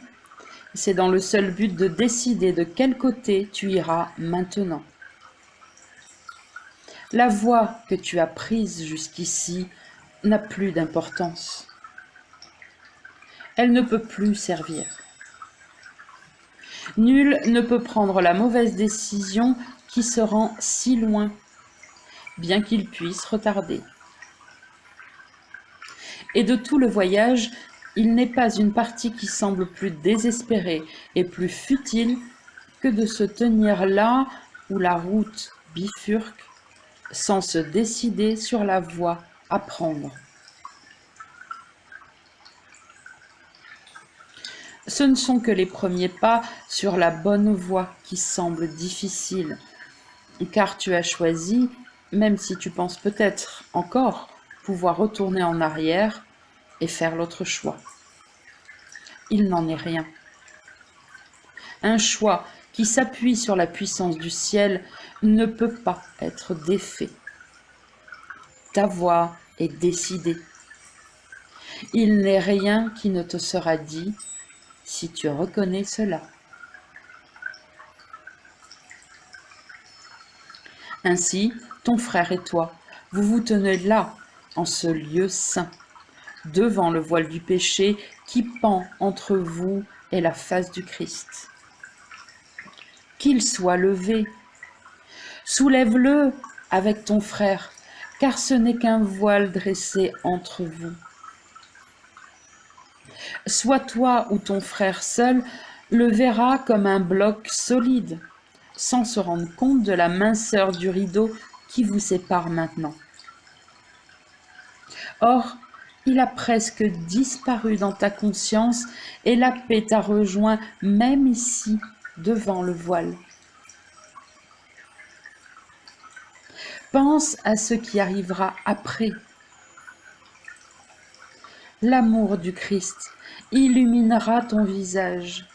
c'est dans le seul but de décider de quel côté tu iras maintenant. La voie que tu as prise jusqu'ici n'a plus d'importance. Elle ne peut plus servir. Nul ne peut prendre la mauvaise décision qui se rend si loin, bien qu'il puisse retarder. Et de tout le voyage, il n'est pas une partie qui semble plus désespérée et plus futile que de se tenir là où la route bifurque, sans se décider sur la voie à prendre. Ce ne sont que les premiers pas sur la bonne voie qui semblent difficiles, car tu as choisi, même si tu penses peut-être encore pouvoir retourner en arrière et faire l'autre choix. Il n'en est rien. Un choix qui s'appuie sur la puissance du ciel, ne peut pas être défait. Ta voix est décidée. Il n'est rien qui ne te sera dit si tu reconnais cela. Ainsi, ton frère et toi, vous vous tenez là, en ce lieu saint, devant le voile du péché qui pend entre vous et la face du Christ. Qu'il soit levé, soulève-le avec ton frère, car ce n'est qu'un voile dressé entre vous. Soit toi ou ton frère seul le verra comme un bloc solide, sans se rendre compte de la minceur du rideau qui vous sépare maintenant. Or, il a presque disparu dans ta conscience et la paix t'a rejoint même ici, devant le voile. Pense à ce qui arrivera après. L'amour du Christ illuminera ton visage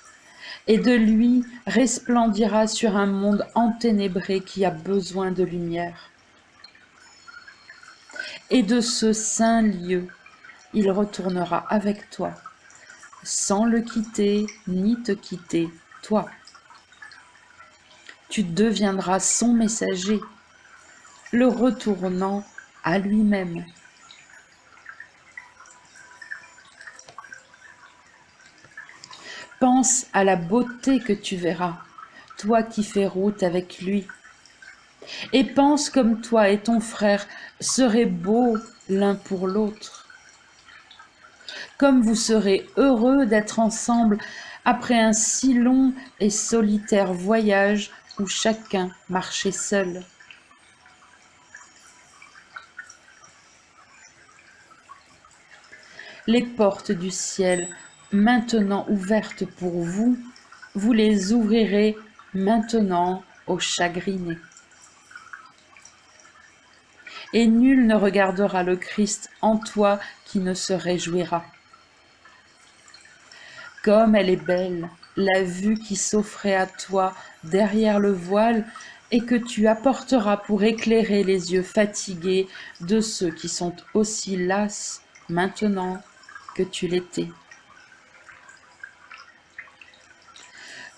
et de lui resplendira sur un monde enténébré qui a besoin de lumière. Et de ce saint lieu, il retournera avec toi, sans le quitter ni te quitter, toi. Tu deviendras son messager, le retournant à lui-même. Pense à la beauté que tu verras, toi qui fais route avec lui. Et pense comme toi et ton frère seraient beaux l'un pour l'autre. Comme vous serez heureux d'être ensemble après un si long et solitaire voyage où chacun marchait seul. Les portes du ciel, maintenant ouvertes pour vous, vous les ouvrirez maintenant aux chagrinés. Et nul ne regardera le Christ en toi qui ne se réjouira. Comme elle est belle, la vue qui s'offrait à toi derrière le voile et que tu apporteras pour éclairer les yeux fatigués de ceux qui sont aussi lasses maintenant que tu l'étais.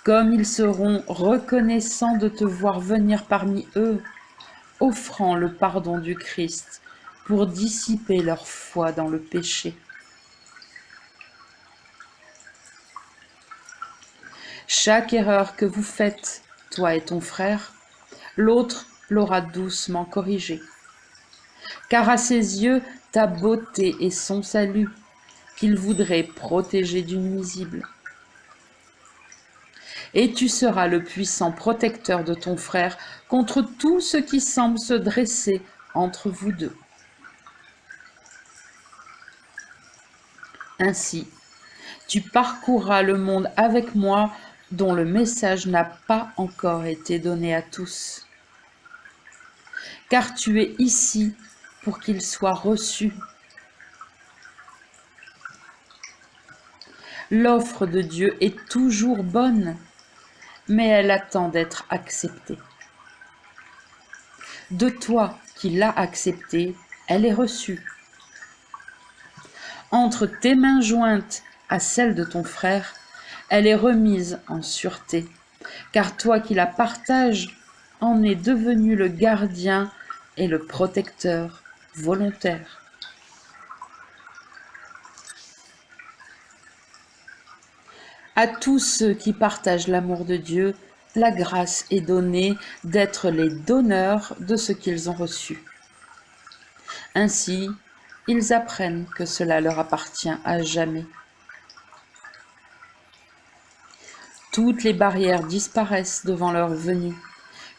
Comme ils seront reconnaissants de te voir venir parmi eux, offrant le pardon du Christ pour dissiper leur foi dans le péché. Chaque erreur que vous faites, toi et ton frère, l'autre l'aura doucement corrigée. Car à ses yeux, ta beauté est son salut, qu'il voudrait protéger du nuisible. Et tu seras le puissant protecteur de ton frère contre tout ce qui semble se dresser entre vous deux. Ainsi, tu parcourras le monde avec moi dont le message n'a pas encore été donné à tous. Car tu es ici pour qu'il soit reçu. L'offre de Dieu est toujours bonne, mais elle attend d'être acceptée. De toi qui l'as acceptée, elle est reçue. Entre tes mains jointes à celles de ton frère, elle est remise en sûreté, car toi qui la partages en es devenu le gardien et le protecteur volontaire. À tous ceux qui partagent l'amour de Dieu, la grâce est donnée d'être les donneurs de ce qu'ils ont reçu. Ainsi, ils apprennent que cela leur appartient à jamais. Toutes les barrières disparaissent devant leur venue,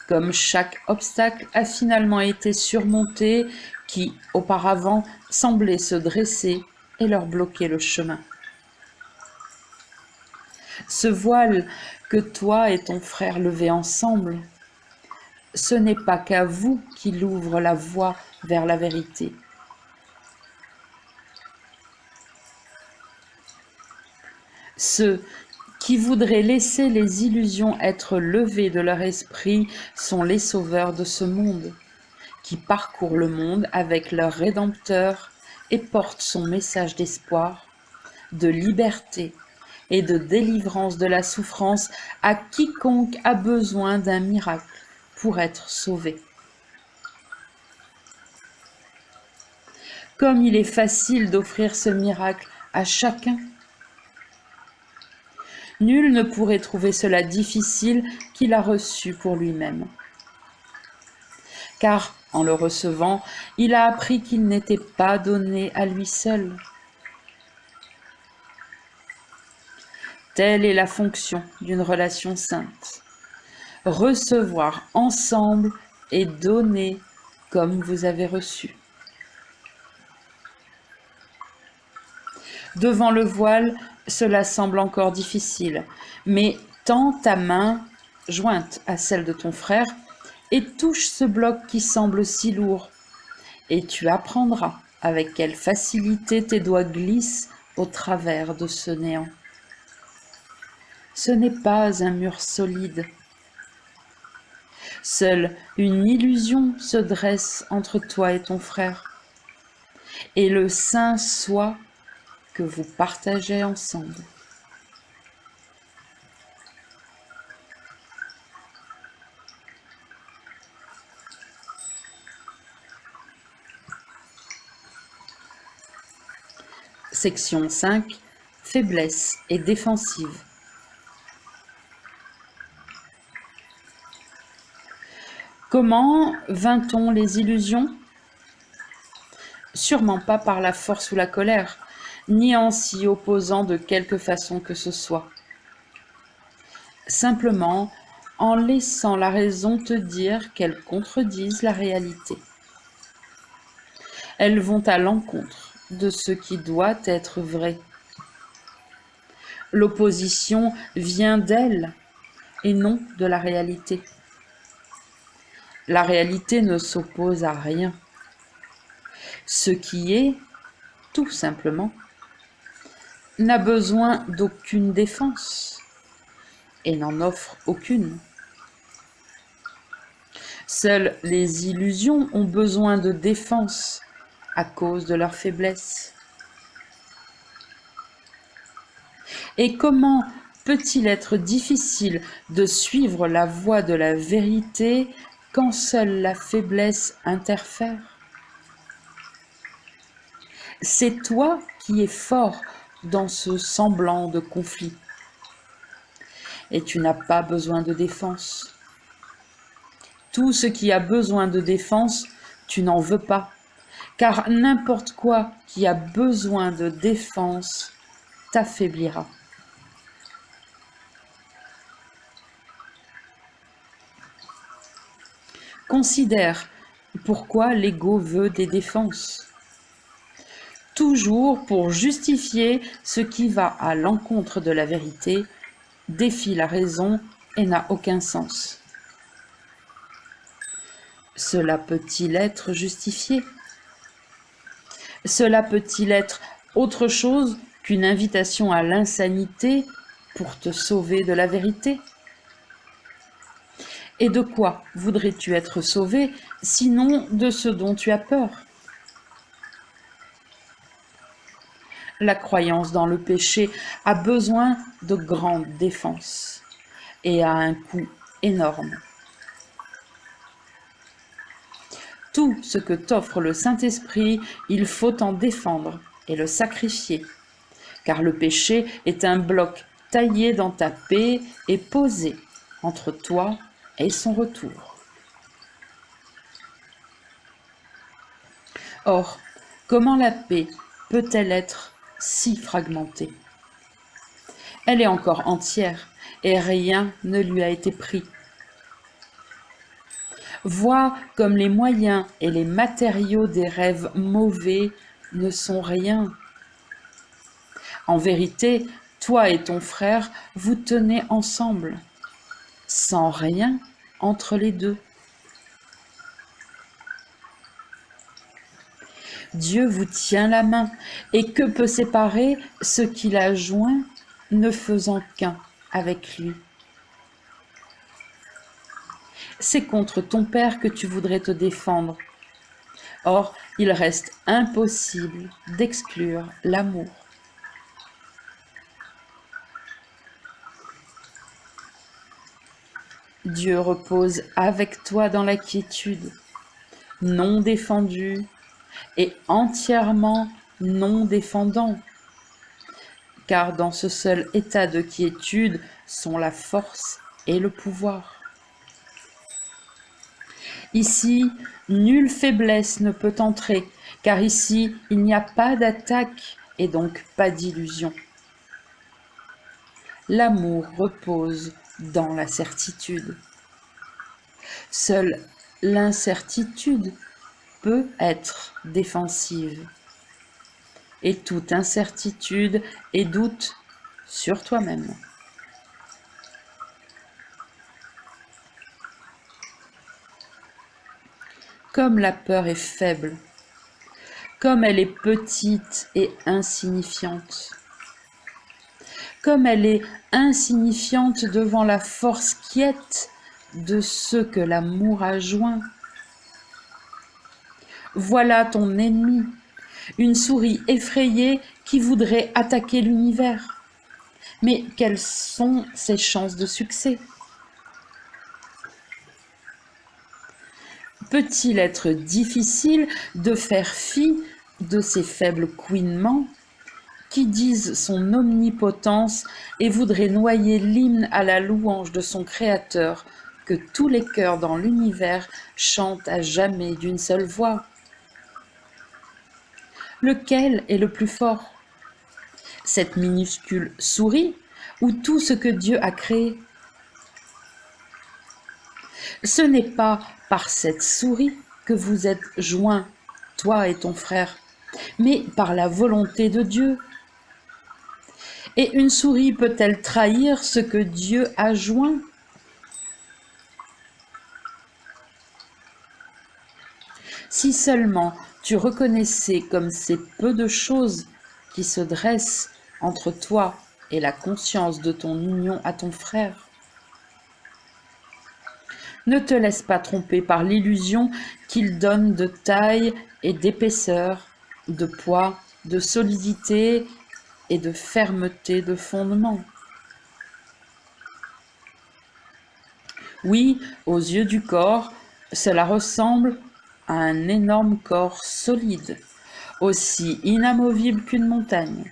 comme chaque obstacle a finalement été surmonté qui, auparavant, semblait se dresser et leur bloquer le chemin. Ce voile que toi et ton frère levez ensemble, ce n'est pas qu'à vous qu'il ouvre la voie vers la vérité. Ceux qui voudraient laisser les illusions être levées de leur esprit sont les sauveurs de ce monde, qui parcourent le monde avec leur Rédempteur et portent son message d'espoir, de liberté et de délivrance de la souffrance à quiconque a besoin d'un miracle pour être sauvé. Comme il est facile d'offrir ce miracle à chacun, nul ne pourrait trouver cela difficile qui l'a reçu pour lui-même. Car, en le recevant, il a appris qu'il n'était pas donné à lui seul. Telle est la fonction d'une relation sainte. Recevoir ensemble et donner comme vous avez reçu. Devant le voile, cela semble encore difficile, mais tends ta main jointe à celle de ton frère et touche ce bloc qui semble si lourd, et tu apprendras avec quelle facilité tes doigts glissent au travers de ce néant. Ce n'est pas un mur solide. Seule une illusion se dresse entre toi et ton frère, et le saint soi que vous partagez ensemble. Section 5. Faiblesse et défensive. Comment vainc-on les illusions? Sûrement pas par la force ou la colère, ni en s'y opposant de quelque façon que ce soit. Simplement en laissant la raison te dire qu'elles contredisent la réalité. Elles vont à l'encontre de ce qui doit être vrai. L'opposition vient d'elles et non de la réalité. La réalité ne s'oppose à rien. Ce qui est, tout simplement, n'a besoin d'aucune défense et n'en offre aucune. Seules les illusions ont besoin de défense à cause de leur faiblesse. Et comment peut-il être difficile de suivre la voie de la vérité quand seule la faiblesse interfère? C'est toi qui es fort dans ce semblant de conflit. Et tu n'as pas besoin de défense. Tout ce qui a besoin de défense, tu n'en veux pas. Car n'importe quoi qui a besoin de défense t'affaiblira. Considère pourquoi l'ego veut des défenses. Toujours pour justifier ce qui va à l'encontre de la vérité, défie la raison et n'a aucun sens. Cela peut-il être justifié? Cela peut-il être autre chose qu'une invitation à l'insanité pour te sauver de la vérité? Et de quoi voudrais-tu être sauvé, sinon de ce dont tu as peur? La croyance dans le péché a besoin de grandes défenses et a un coût énorme. Tout ce que t'offre le Saint-Esprit, il faut en défendre et le sacrifier, car le péché est un bloc taillé dans ta paix et posé entre toi et son retour. Or, comment la paix peut-elle être si fragmentée? Elle est encore entière et rien ne lui a été pris. Vois comme les moyens et les matériaux des rêves mauvais ne sont rien. En vérité, toi et ton frère, vous tenez ensemble, sans rien entre les deux. Dieu vous tient la main, et que peut séparer ce qu'il a joint, ne faisant qu'un? avec lui. C'est contre ton père que tu voudrais te défendre. Or, il reste impossible d'exclure l'amour. Dieu repose avec toi dans la quiétude, non défendu et entièrement non défendant, car dans ce seul état de quiétude sont la force et le pouvoir. Ici, nulle faiblesse ne peut entrer, car ici, il n'y a pas d'attaque et donc pas d'illusion. L'amour repose dans la certitude. Seule l'incertitude peut être défensive. Et toute incertitude est doute sur toi-même. Comme la peur est faible, comme elle est petite et insignifiante, comme elle est insignifiante devant la force quiète de ceux que l'amour a joints. Voilà ton ennemi, une souris effrayée qui voudrait attaquer l'univers. Mais quelles sont ses chances de succès? Peut-il être difficile de faire fi de ces faibles couinements qui disent son omnipotence et voudraient noyer l'hymne à la louange de son Créateur que tous les cœurs dans l'univers chantent à jamais d'une seule voix? Lequel est le plus fort? Cette minuscule souris ou tout ce que Dieu a créé? Ce n'est pas par cette souris que vous êtes joints, toi et ton frère, mais par la volonté de Dieu. Et une souris peut-elle trahir ce que Dieu a joint? Si seulement tu reconnaissais comme c'est peu de choses qui se dressent entre toi et la conscience de ton union à ton frère. Ne te laisse pas tromper par l'illusion qu'il donne de taille et d'épaisseur, de poids, de solidité et de fermeté de fondement. Oui, aux yeux du corps, cela ressemble à un énorme corps solide, aussi inamovible qu'une montagne.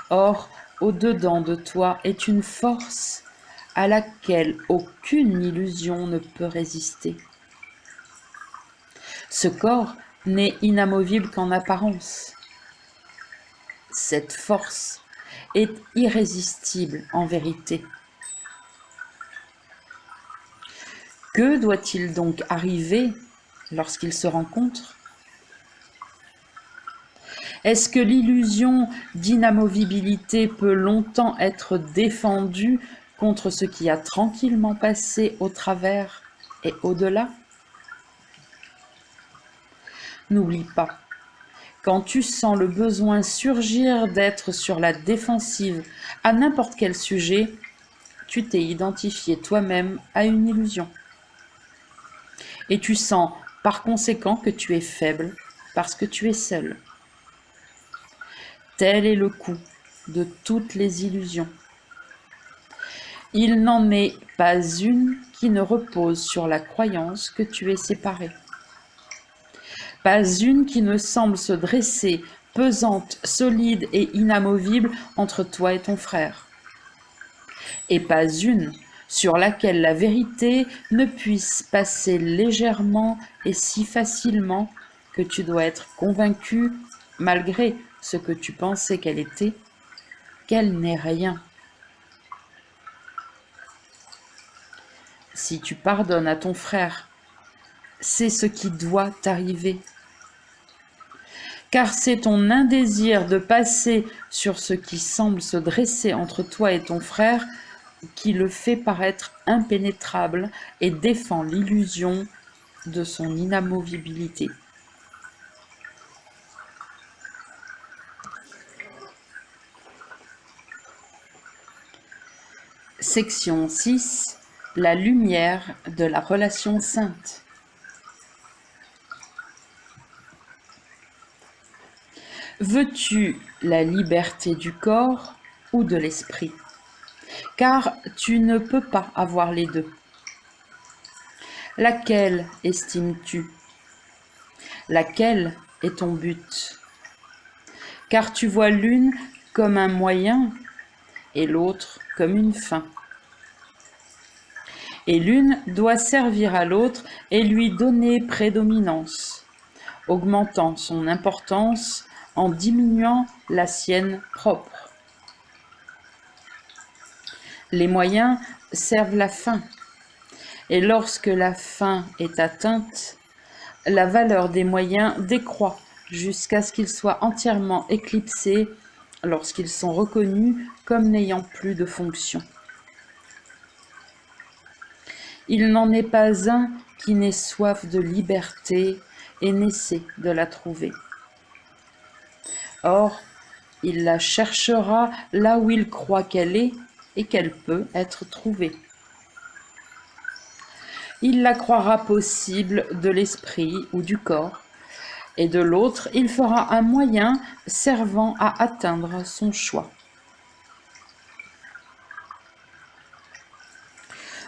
Or, au-dedans de toi est une force à laquelle aucune illusion ne peut résister. Ce corps n'est inamovible qu'en apparence. Cette force est irrésistible en vérité. Que doit-il donc arriver lorsqu'ils se rencontrent? Est-ce que l'illusion d'inamovibilité peut longtemps être défendue contre ce qui a tranquillement passé au travers et au-delà? N'oublie pas, quand tu sens le besoin surgir d'être sur la défensive à n'importe quel sujet, tu t'es identifié toi-même à une illusion. Et tu sens par conséquent que tu es faible parce que tu es seul. Tel est le coût de toutes les illusions. Il n'en est pas une qui ne repose sur la croyance que tu es séparé. Pas une qui ne semble se dresser, pesante, solide et inamovible entre toi et ton frère. Et pas une sur laquelle la vérité ne puisse passer légèrement et si facilement que tu dois être convaincu, malgré ce que tu pensais qu'elle était, qu'elle n'est rien. Si tu pardonnes à ton frère, c'est ce qui doit t'arriver. Car c'est ton indésir de passer sur ce qui semble se dresser entre toi et ton frère qui le fait paraître impénétrable et défend l'illusion de son inamovibilité. Section 6. La lumière de la relation sainte. Veux-tu la liberté du corps ou de l'esprit? Car tu ne peux pas avoir les deux. Laquelle estimes-tu? Laquelle est ton but? Car tu vois l'une comme un moyen et l'autre comme une fin. Et l'une doit servir à l'autre et lui donner prédominance, augmentant son importance en diminuant la sienne propre. Les moyens servent la fin, et lorsque la fin est atteinte, la valeur des moyens décroît jusqu'à ce qu'ils soient entièrement éclipsés lorsqu'ils sont reconnus comme n'ayant plus de fonction. Il n'en est pas un qui n'ait soif de liberté et n'essaie de la trouver. Or, il la cherchera là où il croit qu'elle est et qu'elle peut être trouvée. Il la croira possible de l'esprit ou du corps, et de l'autre, il fera un moyen servant à atteindre son choix.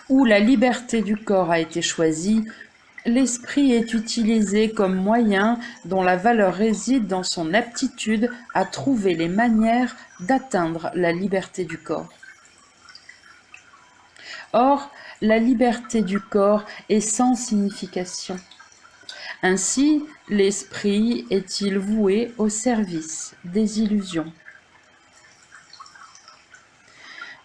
Où la liberté du corps a été choisie, l'esprit est utilisé comme moyen dont la valeur réside dans son aptitude à trouver les manières d'atteindre la liberté du corps. Or, la liberté du corps est sans signification. Ainsi, l'esprit est-il voué au service des illusions.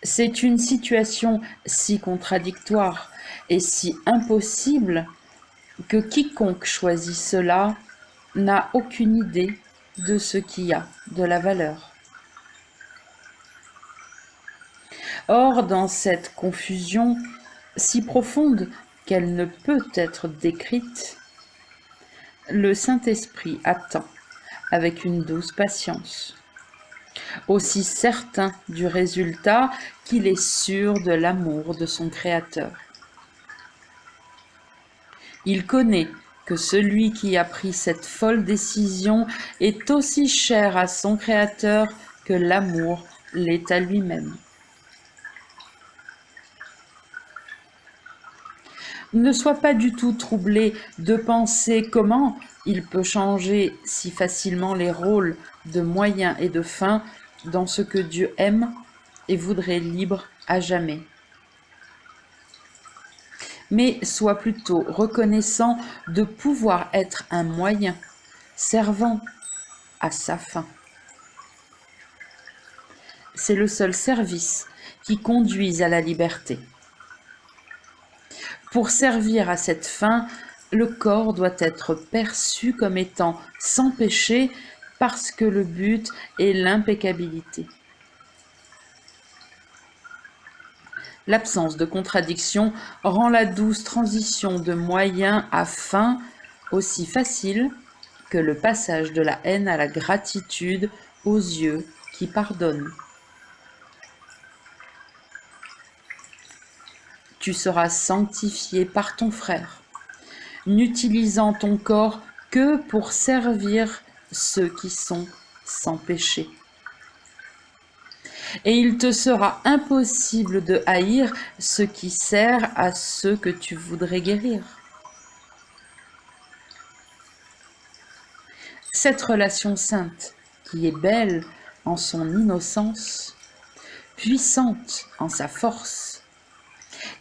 C'est une situation si contradictoire et si impossible que quiconque choisit cela n'a aucune idée de ce qui a de la valeur. Or, dans cette confusion si profonde qu'elle ne peut être décrite, le Saint-Esprit attend avec une douce patience, aussi certain du résultat qu'il est sûr de l'amour de son Créateur. Il connaît que celui qui a pris cette folle décision est aussi cher à son Créateur que l'amour l'est à lui-même. Ne sois pas du tout troublé de penser comment il peut changer si facilement les rôles de moyens et de fins dans ce que Dieu aime et voudrait libre à jamais. Mais sois plutôt reconnaissant de pouvoir être un moyen servant à sa fin. C'est le seul service qui conduise à la liberté. Pour servir à cette fin, le corps doit être perçu comme étant sans péché parce que le but est l'impeccabilité. L'absence de contradiction rend la douce transition de moyen à fin aussi facile que le passage de la haine à la gratitude aux yeux qui pardonnent. Tu seras sanctifié par ton frère, n'utilisant ton corps que pour servir ceux qui sont sans péché. Et il te sera impossible de haïr ce qui sert à ceux que tu voudrais guérir. Cette relation sainte, qui est belle en son innocence, puissante en sa force,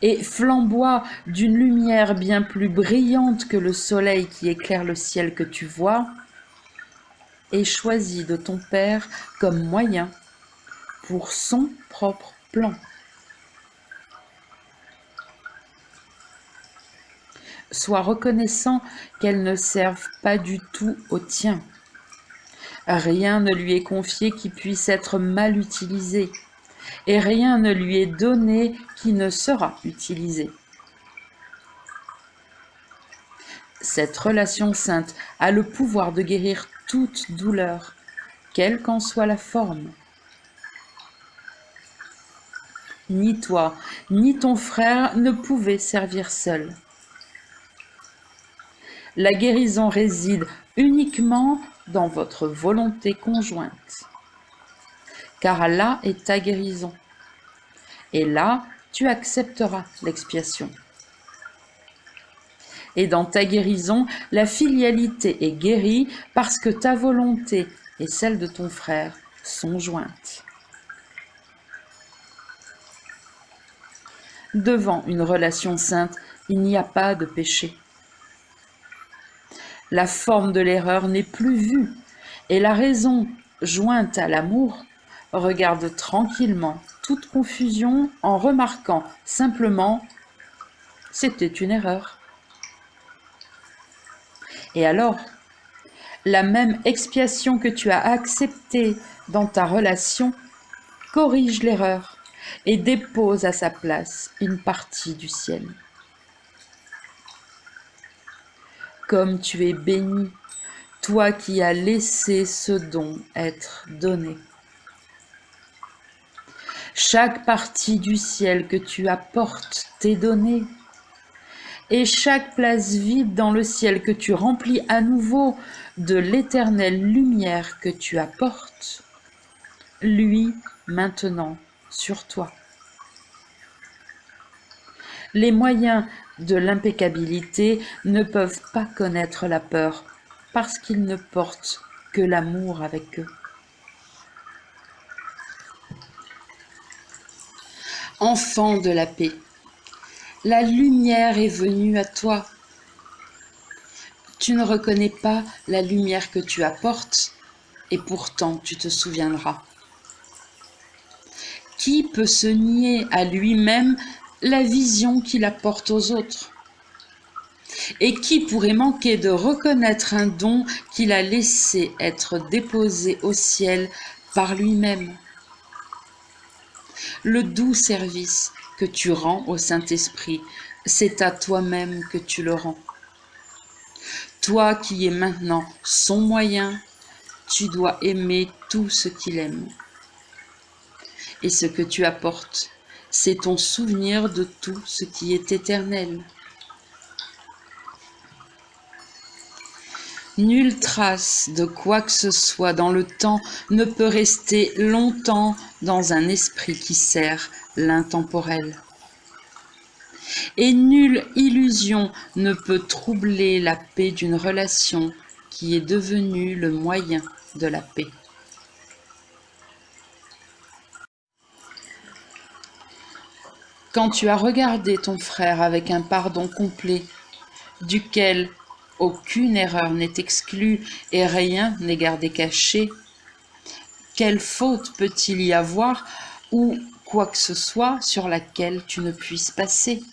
et flamboie d'une lumière bien plus brillante que le soleil qui éclaire le ciel que tu vois, est choisie de ton Père comme moyen pour son propre plan. Sois reconnaissant qu'elles ne servent pas du tout au tien. Rien ne lui est confié qui puisse être mal utilisé, et rien ne lui est donné qui ne sera utilisé. Cette relation sainte a le pouvoir de guérir toute douleur, quelle qu'en soit la forme. Ni toi, ni ton frère ne pouvaient servir seuls. La guérison réside uniquement dans votre volonté conjointe, car là est ta guérison, et là tu accepteras l'expiation. Et dans ta guérison, la filialité est guérie parce que ta volonté et celle de ton frère sont jointes. Devant une relation sainte, il n'y a pas de péché. La forme de l'erreur n'est plus vue, et la raison, jointe à l'amour, regarde tranquillement toute confusion en remarquant simplement « c'était une erreur ». Et alors, la même expiation que tu as acceptée dans ta relation corrige l'erreur et dépose à sa place une partie du ciel. Comme tu es béni, toi qui as laissé ce don être donné. Chaque partie du ciel que tu apportes t'est donnée. Et chaque place vide dans le ciel que tu remplis à nouveau de l'éternelle lumière que tu apportes, lui maintenant sur toi. Les moyens de l'impeccabilité ne peuvent pas connaître la peur parce qu'ils ne portent que l'amour avec eux. Enfant de la paix, la lumière est venue à toi. Tu ne reconnais pas la lumière que tu apportes, et pourtant tu te souviendras. Qui peut se nier à lui-même la vision qu'il apporte aux autres? Et qui pourrait manquer de reconnaître un don qu'il a laissé être déposé au ciel par lui-même? Le doux service que tu rends au Saint-Esprit, c'est à toi-même que tu le rends. Toi qui es maintenant son moyen, tu dois aimer tout ce qu'il aime. Et ce que tu apportes, c'est ton souvenir de tout ce qui est éternel. Nulle trace de quoi que ce soit dans le temps ne peut rester longtemps dans un esprit qui sert l'intemporel. Et nulle illusion ne peut troubler la paix d'une relation qui est devenue le moyen de la paix. Quand tu as regardé ton frère avec un pardon complet, duquel aucune erreur n'est exclue et rien n'est gardé caché, quelle faute peut-il y avoir ou quoi que ce soit sur laquelle tu ne puisses passer?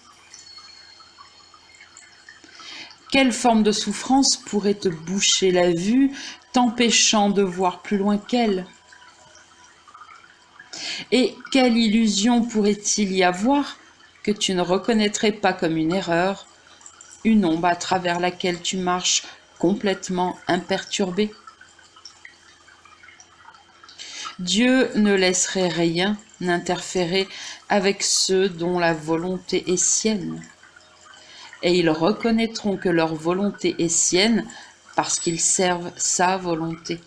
Quelle forme de souffrance pourrait te boucher la vue, t'empêchant de voir plus loin qu'elle? Et quelle illusion pourrait-il y avoir que tu ne reconnaîtrais pas comme une erreur, une ombre à travers laquelle tu marches complètement imperturbé? Dieu ne laisserait rien n'interférer avec ceux dont la volonté est sienne. Et ils reconnaîtront que leur volonté est sienne parce qu'ils servent sa volonté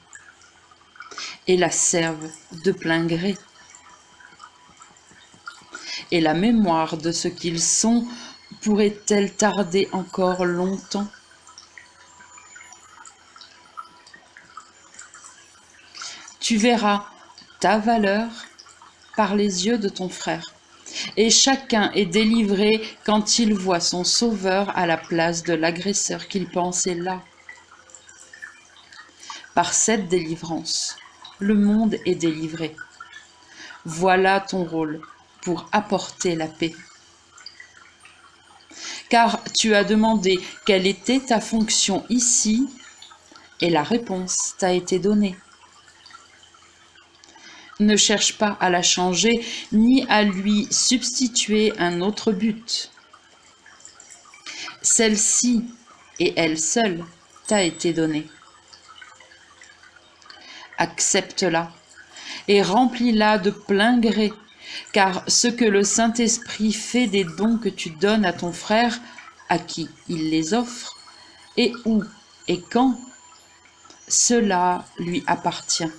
et la servent de plein gré. Et la mémoire de ce qu'ils sont pourrait-elle tarder encore longtemps? Tu verras ta valeur par les yeux de ton frère. Et chacun est délivré quand il voit son sauveur à la place de l'agresseur qu'il pensait là. Par cette délivrance, le monde est délivré. Voilà ton rôle pour apporter la paix. Car tu as demandé quelle était ta fonction ici, et la réponse t'a été donnée. Ne cherche pas à la changer, ni à lui substituer un autre but. Celle-ci, et elle seule, t'a été donnée. Accepte-la et remplis-la de plein gré, Car ce que le Saint-Esprit fait des dons que tu donnes à ton frère, à qui il les offre, et où et quand, cela lui appartient.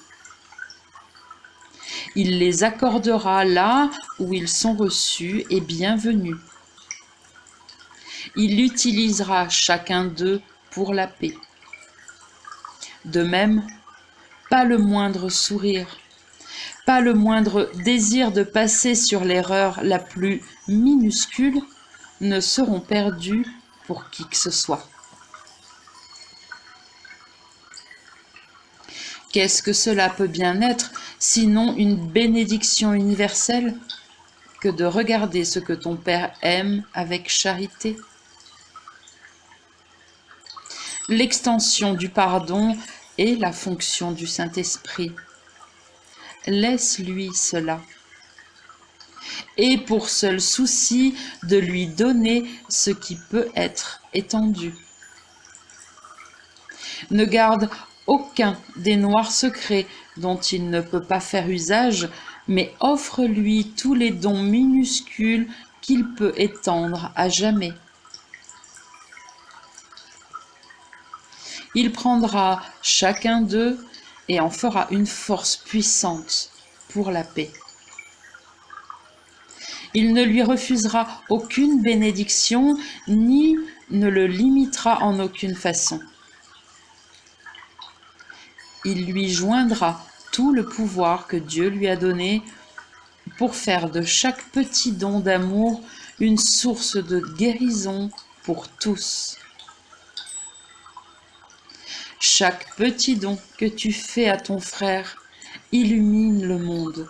Il les accordera là où ils sont reçus et bienvenus. Il utilisera chacun d'eux pour la paix. De même, pas le moindre sourire, pas le moindre désir de passer sur l'erreur la plus minuscule ne seront perdus pour qui que ce soit. Qu'est-ce que cela peut bien être, sinon une bénédiction universelle, que de regarder ce que ton Père aime avec charité? L'extension du pardon est la fonction du Saint-Esprit. Laisse-lui cela. Et pour seul souci de lui donner ce qui peut être étendu. Ne garde aucun des noirs secrets dont il ne peut pas faire usage, mais offre-lui tous les dons minuscules qu'il peut étendre à jamais. Il prendra chacun d'eux et en fera une force puissante pour la paix. Il ne lui refusera aucune bénédiction, ni ne le limitera en aucune façon. Il lui joindra tout le pouvoir que Dieu lui a donné pour faire de chaque petit don d'amour une source de guérison pour tous. Chaque petit don que tu fais à ton frère illumine le monde.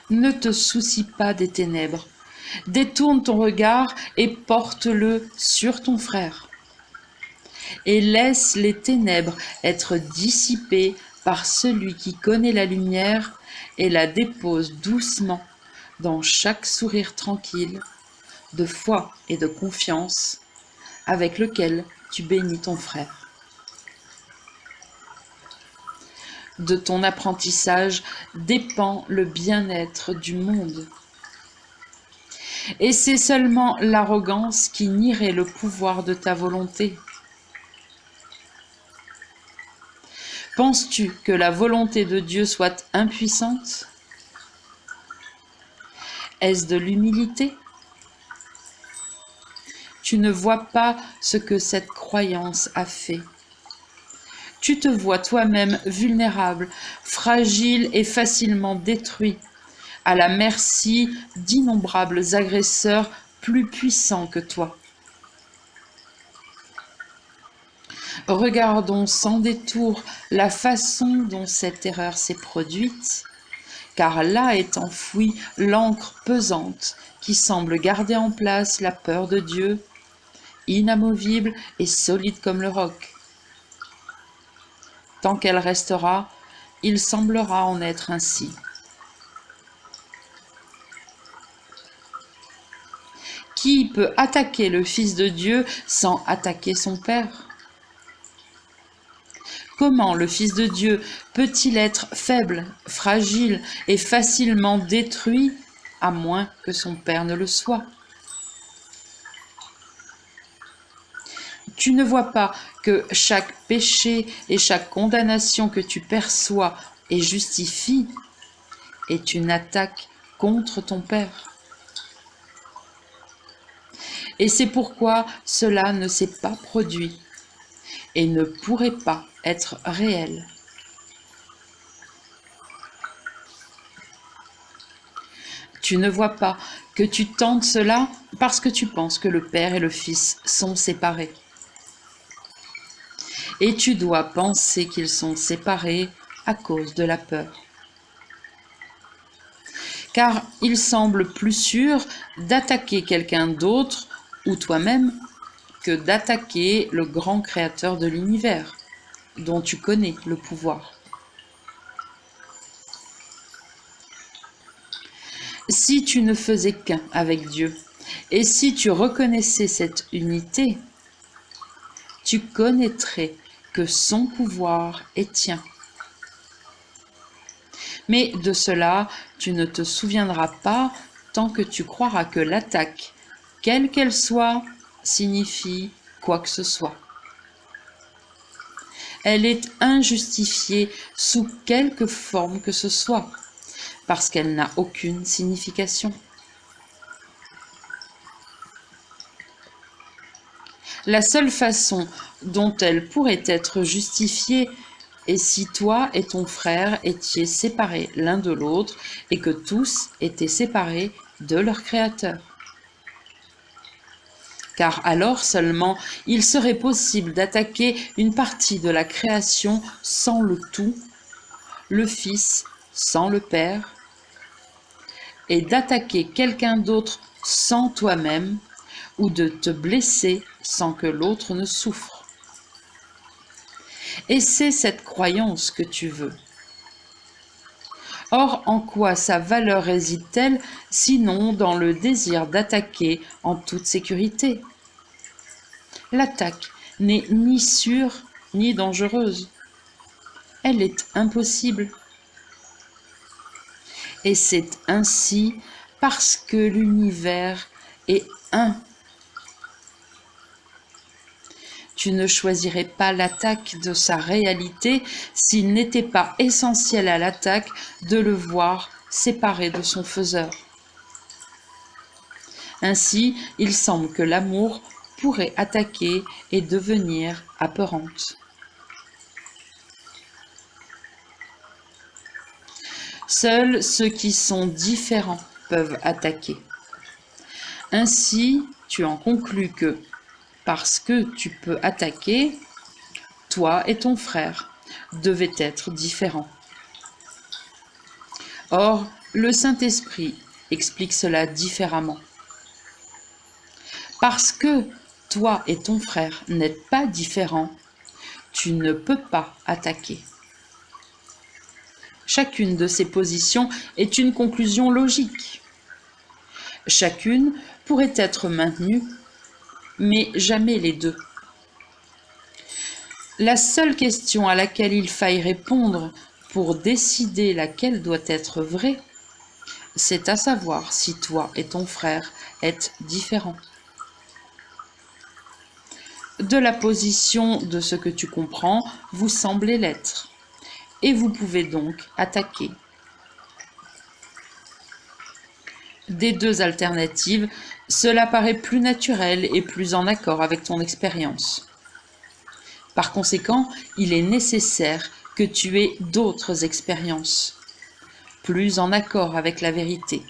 Ne te soucie pas des ténèbres. Détourne ton regard et porte-le sur ton frère. Et laisse les ténèbres être dissipées par celui qui connaît la lumière et la dépose doucement dans chaque sourire tranquille, de foi et de confiance, avec lequel tu bénis ton frère. De ton apprentissage dépend le bien-être du monde. Et c'est seulement l'arrogance qui nierait le pouvoir de ta volonté. Penses-tu que la volonté de Dieu soit impuissante? Est-ce de l'humilité? Tu ne vois pas ce que cette croyance a fait. Tu te vois toi-même vulnérable, fragile et facilement détruit, à la merci d'innombrables agresseurs plus puissants que toi. Regardons sans détour la façon dont cette erreur s'est produite, car là est enfouie l'encre pesante qui semble garder en place la peur de Dieu, inamovible et solide comme le roc. Tant qu'elle restera, il semblera en être ainsi. Qui peut attaquer le Fils de Dieu sans attaquer son Père? Comment le Fils de Dieu peut-il être faible, fragile et facilement détruit, à moins que son Père ne le soit? Tu ne vois pas que chaque péché et chaque condamnation que tu perçois et justifies est une attaque contre ton Père. Et c'est pourquoi cela ne s'est pas produit et ne pourrait pas être réel. Tu ne vois pas que tu tentes cela parce que tu penses que le Père et le Fils sont séparés. Et tu dois penser qu'ils sont séparés à cause de la peur. Car il semble plus sûr d'attaquer quelqu'un d'autre ou toi-même que d'attaquer le grand créateur de l'univers, dont tu connais le pouvoir. Si tu ne faisais qu'un avec Dieu, et si tu reconnaissais cette unité, tu connaîtrais que son pouvoir est tien. Mais de cela, tu ne te souviendras pas tant que tu croiras que l'attaque, quelle qu'elle soit, signifie quoi que ce soit. Elle est injustifiée sous quelque forme que ce soit, parce qu'elle n'a aucune signification. La seule façon dont elle pourrait être justifiée est si toi et ton frère étiez séparés l'un de l'autre et que tous étaient séparés de leur Créateur. Car alors seulement il serait possible d'attaquer une partie de la création sans le tout, le Fils sans le Père, et d'attaquer quelqu'un d'autre sans toi-même, ou de te blesser sans que l'autre ne souffre. Et c'est cette croyance que tu veux. Or, en quoi sa valeur réside-t-elle, sinon dans le désir d'attaquer en toute sécurité? L'attaque n'est ni sûre ni dangereuse. Elle est impossible. Et c'est ainsi parce que l'univers est un. Tu ne choisirais pas l'attaque de sa réalité s'il n'était pas essentiel à l'attaque de le voir séparé de son faiseur. Ainsi, il semble que l'amour pourrait attaquer et devenir apeurante. Seuls ceux qui sont différents peuvent attaquer. Ainsi, tu en conclus que, parce que tu peux attaquer, toi et ton frère devaient être différents. Or, le Saint-Esprit explique cela différemment. Parce que toi et ton frère n'êtes pas différents, tu ne peux pas attaquer. Chacune de ces positions est une conclusion logique. Chacune pourrait être maintenue, mais jamais les deux. La seule question à laquelle il faille répondre pour décider laquelle doit être vraie, c'est à savoir si toi et ton frère êtes différents. De la position de ce que tu comprends, vous semblez l'être, et vous pouvez donc attaquer. Des deux alternatives, cela paraît plus naturel et plus en accord avec ton expérience. Par conséquent, il est nécessaire que tu aies d'autres expériences, plus en accord avec la vérité,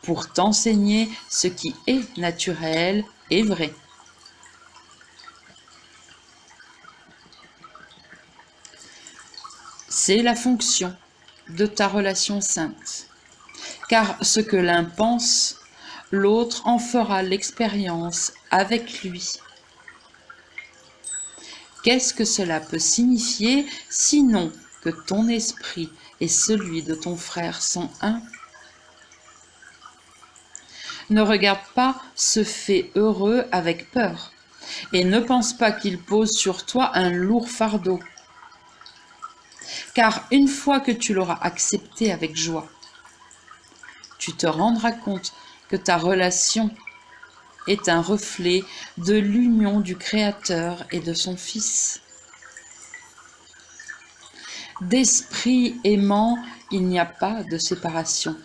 pour t'enseigner ce qui est naturel et vrai. C'est la fonction de ta relation sainte, car ce que l'un pense, l'autre en fera l'expérience avec lui. Qu'est-ce que cela peut signifier, sinon que ton esprit et celui de ton frère sont un? Ne regarde pas ce fait heureux avec peur, et ne pense pas qu'il pose sur toi un lourd fardeau. Car une fois que tu l'auras accepté avec joie, tu te rendras compte que ta relation est un reflet de l'union du Créateur et de son Fils. D'esprit aimant, il n'y a pas de séparation.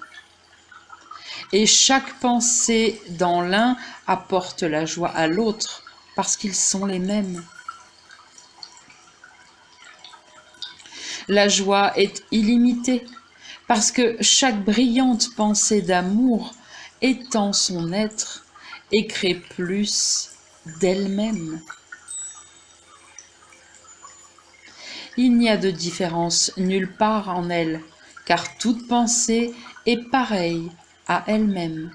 Et chaque pensée dans l'un apporte la joie à l'autre, parce qu'ils sont les mêmes. La joie est illimitée, parce que chaque brillante pensée d'amour étend son être et crée plus d'elle-même. Il n'y a de différence nulle part en elle, car toute pensée est pareille à elle-même.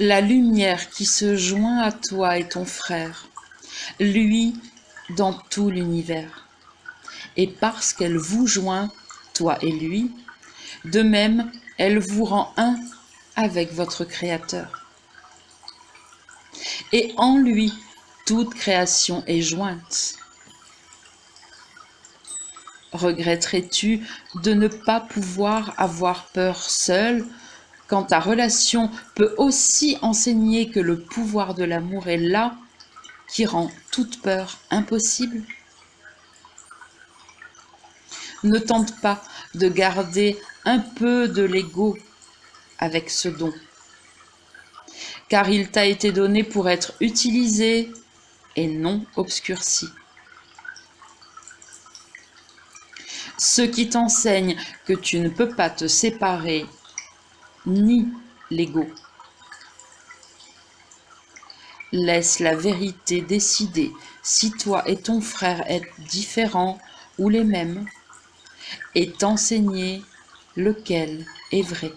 La lumière qui se joint à toi et ton frère, lui, dans tout l'univers. Et parce qu'elle vous joint, toi et lui, de même, elle vous rend un avec votre Créateur. Et en lui, toute création est jointe. Regretterais-tu de ne pas pouvoir avoir peur seul, quand ta relation peut aussi enseigner que le pouvoir de l'amour est là, qui rend toute peur impossible? Ne tente pas de garder un peu de l'ego avec ce don, car il t'a été donné pour être utilisé et non obscurci. Ceux qui t'enseignent que tu ne peux pas te séparer nient l'ego. Laisse la vérité décider si toi et ton frère êtes différents ou les mêmes, et t'enseigner lequel est vrai.